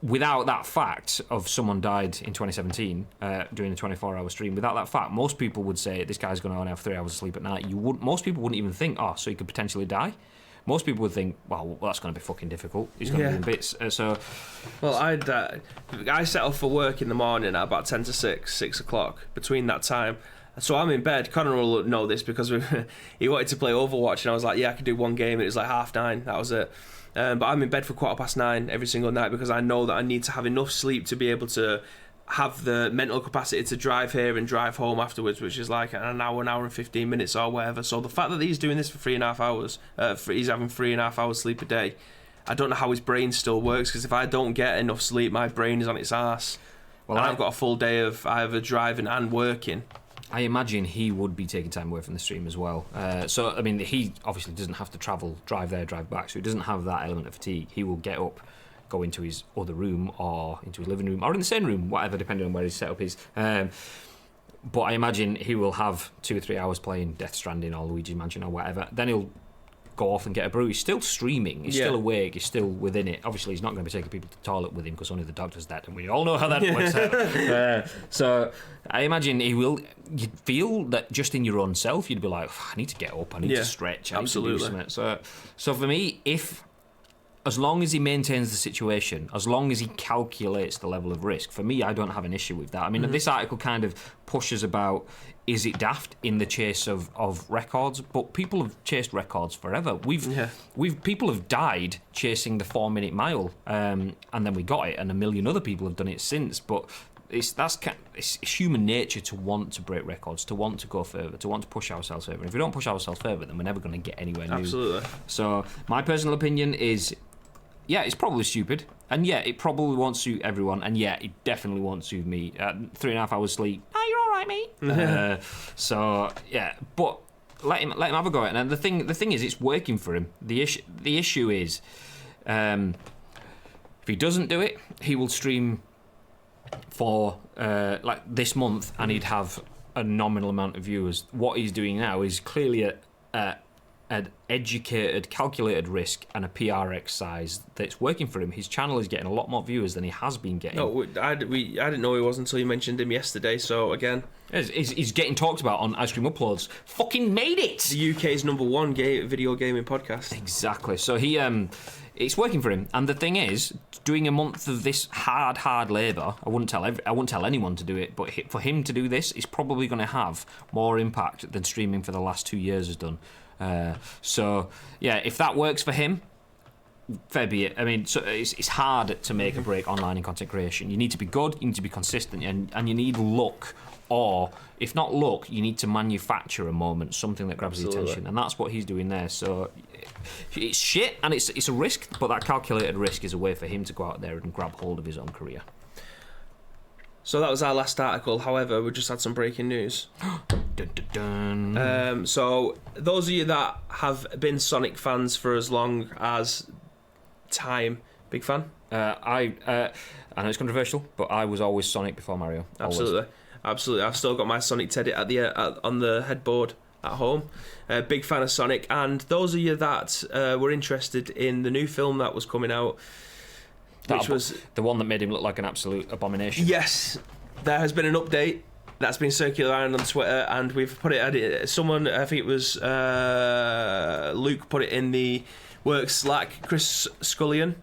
without that fact of someone died in 2017 during a 24-hour stream, without that fact, most people would say this guy's going to only have 3 hours of sleep at night. Most people wouldn't even think, so he could potentially die. Most people would think, well, that's going to be fucking difficult. He's going to be in bits. Well, I set off for work in the morning at about 10 to 6 o'clock. Between that time, so I'm in bed. Connor will know this because he wanted to play Overwatch, and I was like, yeah, I could do one game. It was like 9:30. That was it. But I'm in bed for 9:15 every single night because I know that I need to have enough sleep to be able to have the mental capacity to drive here and drive home afterwards, which is like an hour and 15 minutes or whatever. So the fact that he's doing this for 3.5 hours, he's having 3.5 hours sleep a day, I don't know how his brain still works, because if I don't get enough sleep, my brain is on its arse. Well, and I've got a full day of either driving and working. I imagine he would be taking time away from the stream as well. So, I mean, he obviously doesn't have to drive there, drive back, so he doesn't have that element of fatigue. He will get up, go into his other room or into his living room or in the same room, whatever, depending on where his setup is. But I imagine he will have 2 or 3 hours playing Death Stranding or Luigi's Mansion or whatever. Then he'll go off and get a brew. He's still streaming. He's still awake. He's still within it. Obviously, he's not going to be taking people to the toilet with him because only the doctor's dead, and we all know how that works out. So I imagine he will. You'd feel that just in your own self, you'd be like, I need to get up. I need to stretch. I need to do something. So for me, as long as he maintains the situation, as long as he calculates the level of risk, for me, I don't have an issue with that. I mean, this article kind of pushes about, is it daft in the chase of records? But people have chased records forever. People have died chasing the 4-minute mile, and then we got it, and a million other people have done it since. But it's human nature to want to break records, to want to go further, to want to push ourselves further. And if we don't push ourselves further, then we're never going to get anywhere new. Absolutely. So my personal opinion is, yeah, it's probably stupid, and yeah, it probably won't suit everyone, and yeah, it definitely won't suit me. 3.5 hours sleep, you're all right, mate. So yeah, but let him have a go at it. And the thing is, it's working for him. The issue is, if he doesn't do it, he will stream for like this month, and he'd have a nominal amount of viewers. What he's doing now is clearly an educated, calculated risk and a PR exercise that's working for him. His channel is getting a lot more viewers than he has been getting. No, I didn't know he was until you mentioned him yesterday, so again... He's getting talked about on Ice Cream Uploads. Fucking made it! The UK's #1 video gaming podcast. Exactly. So it's working for him. And the thing is, doing a month of this hard labour, I wouldn't tell anyone to do it, but for him to do this, it's probably going to have more impact than streaming for the last 2 years has done. So yeah, if that works for him, fair be it. I mean, so it's hard to make a break online in content creation. You need to be good, you need to be consistent, and you need luck. Or if not luck, you need to manufacture a moment, something that grabs the attention, and that's what he's doing there. So it's shit, and it's a risk, but that calculated risk is a way for him to go out there and grab hold of his own career. So that was our last article. However, we just had some breaking news. Dun, dun, dun. So those of you that have been Sonic fans for as long as time, big fan? I know it's controversial, but I was always Sonic before Mario. Absolutely. I've still got my Sonic Teddy on the headboard at home. Big fan of Sonic. And those of you that were interested in the new film that was coming out, which was the one that made him look like an absolute abomination. Yes, there has been an update that's been circulating on Twitter, and we've put it. Someone, I think it was Luke, put it in the work Slack. Chris Scullion.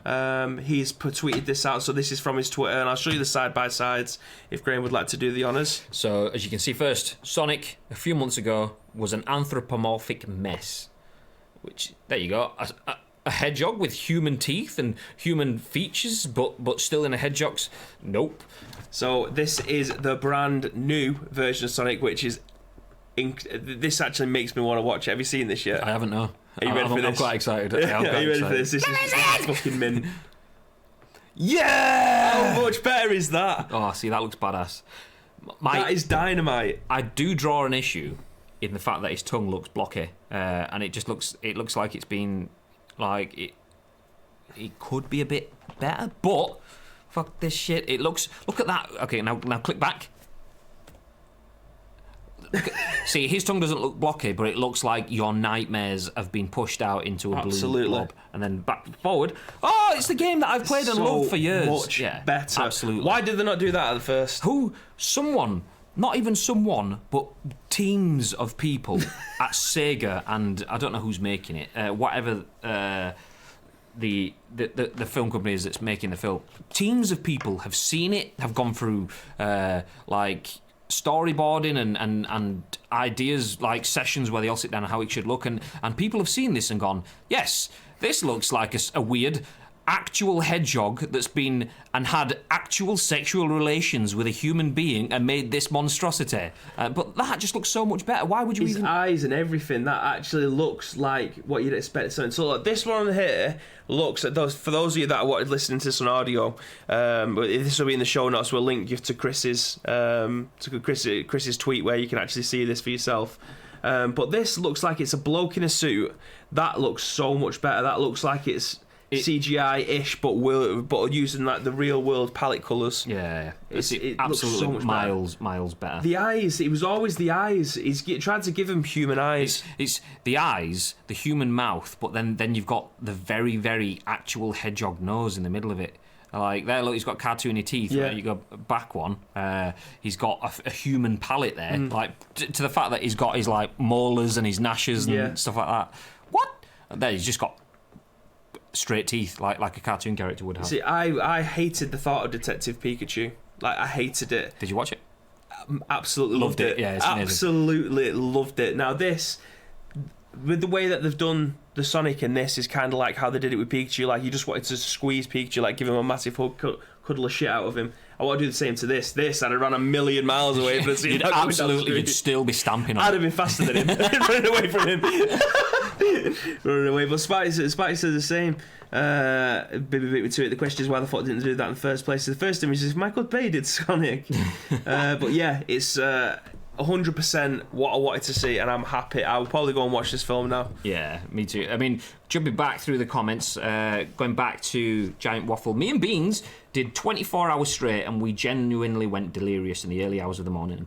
He's tweeted this out, so this is from his Twitter, and I'll show you the side by sides if Graham would like to do the honours. So, as you can see, first, Sonic a few months ago was an anthropomorphic mess. Which, there you go. A hedgehog with human teeth and human features, but still in a hedgehog's. Nope. So this is the brand new version of Sonic, which is. This actually makes me want to watch it. Have you seen this yet? I haven't, no. Are you ready for this? I'm quite excited. Yeah, Are you ready for this? This is just fucking mint. Yeah! How much better is that? Oh, see, that looks badass. That is dynamite. I do draw an issue in the fact that his tongue looks blocky, and it looks like it's been like it could be a bit better, but fuck this shit. Look at that. Okay, now click back. See, his tongue doesn't look blocky, but it looks like your nightmares have been pushed out into a blue blob, and then back forward. Oh, it's the game that I've played and loved for years. Much better. Absolutely. Why did they not do that at the first? Not even someone, but teams of people at Sega, and I don't know who's making it. Whatever the film company is that's making the film. Teams of people have seen it, have gone through like storyboarding and ideas, like sessions where they all sit down on how it should look, and people have seen this and gone, yes, this looks like a weird actual hedgehog that's been and had actual sexual relations with a human being and made this monstrosity. But that just looks so much better. Why would you His eyes and everything, that actually looks like what you'd expect. So like, this one here looks at those. For those of you that are listening to this on audio, this will be in the show notes. We'll link you to Chris's tweet where you can actually see this for yourself. But this looks like it's a bloke in a suit. That looks so much better. That looks like it's CGI-ish, but using like the real world palette colours. Yeah, it absolutely looks so much miles better. The eyes, it was always the eyes. He's tried to give him human eyes. It's the eyes, the human mouth, but then you've got the very, very actual hedgehog nose in the middle of it. Like there, look, he's got cartoony teeth. Yeah. You go back one. He's got a human palate there, like to the fact that he's got his like molars and his gnashes and stuff like that. What? And there, he's just got straight teeth, like a cartoon character would have. See, I hated the thought of Detective Pikachu. Like, I hated it. Did you watch it? Absolutely loved it. Yeah, it's absolutely loved it. Now this, with the way that they've done the Sonic in this, is kind of like how they did it with Pikachu. Like, you just wanted to squeeze Pikachu, like give him a massive hug, cuddle the shit out of him. I want to do the same to this. I'd have run a million miles away from the you'd still be stamping on I'd have been faster than him. Running away from him. Running away. But Spikey says the same. The question is why the fuck didn't do that in the first place. The first image is Michael Bay did Sonic. But yeah, it's 100% what I wanted to see, and I'm happy. I'll probably go and watch this film now. Yeah, me too. I mean, jumping back through the comments, going back to Giant Waffle, me and Beans did 24 hours straight, and we genuinely went delirious in the early hours of the morning and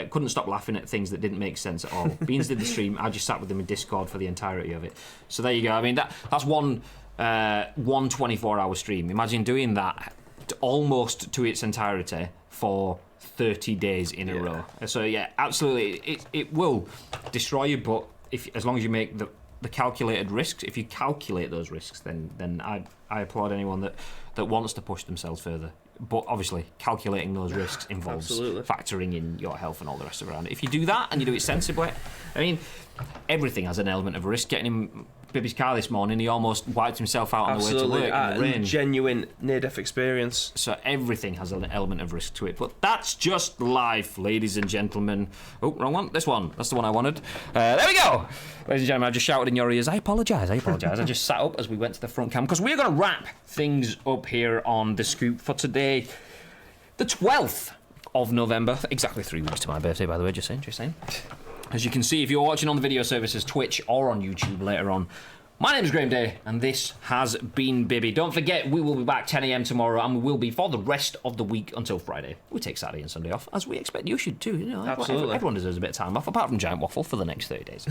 couldn't stop laughing at things that didn't make sense at all. Beans did the stream. I just sat with him in Discord for the entirety of it. So there you go. I mean, that's one 24-hour stream. Imagine doing that almost to its entirety for 30 days in a row. So yeah, absolutely, it will destroy you. But as long as you make the calculated risks, if you calculate those risks, then I applaud anyone that wants to push themselves further. But obviously, calculating those risks involves factoring in your health and all the rest around it. If you do that and you do it sensibly, I mean, everything has an element of risk. Getting him Bibby's car this morning, he almost wiped himself out on the way to work in the rain. Genuine near-death experience. So everything has an element of risk to it. But that's just life, ladies and gentlemen. Oh, wrong one. This one. That's the one I wanted. There we go. Ladies and gentlemen, I just shouted in your ears, I apologise. I just sat up as we went to the front cam, because we're going to wrap things up here on The Scoop for today. the 12th of November. Exactly 3 weeks to my birthday, by the way, just saying. As you can see, if you're watching on the video services, Twitch or on YouTube later on, my name is Graham Day, and this has been Bibby. Don't forget, we will be back 10 a.m. tomorrow, and we will be for the rest of the week until Friday. We take Saturday and Sunday off, as we expect you should too. You know, absolutely. Everyone deserves a bit of time off, apart from Giant Waffle for the next 30 days.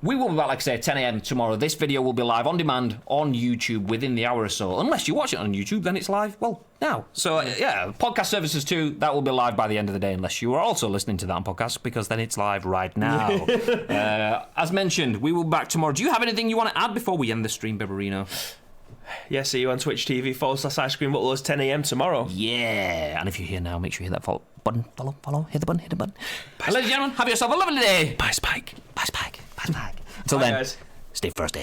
We will be back, like I say, 10 a.m. tomorrow. This video will be live on demand on YouTube within the hour or so. Unless you watch it on YouTube, then it's live, well, now. So, yeah, podcast services too, that will be live by the end of the day, unless you are also listening to that on podcast, because then it's live right now. As mentioned, we will be back tomorrow. Do you have anything you want to add before we end the stream, Bibberino? Yeah, see you on Twitch TV, /Ice Cream Butlers, 10 a.m. tomorrow. Yeah, and if you're here now, make sure you hit that follow button, follow, hit the button. Ladies and gentlemen, have yourself a lovely day. Bye, Spike. Until then, guys. stay thirsty.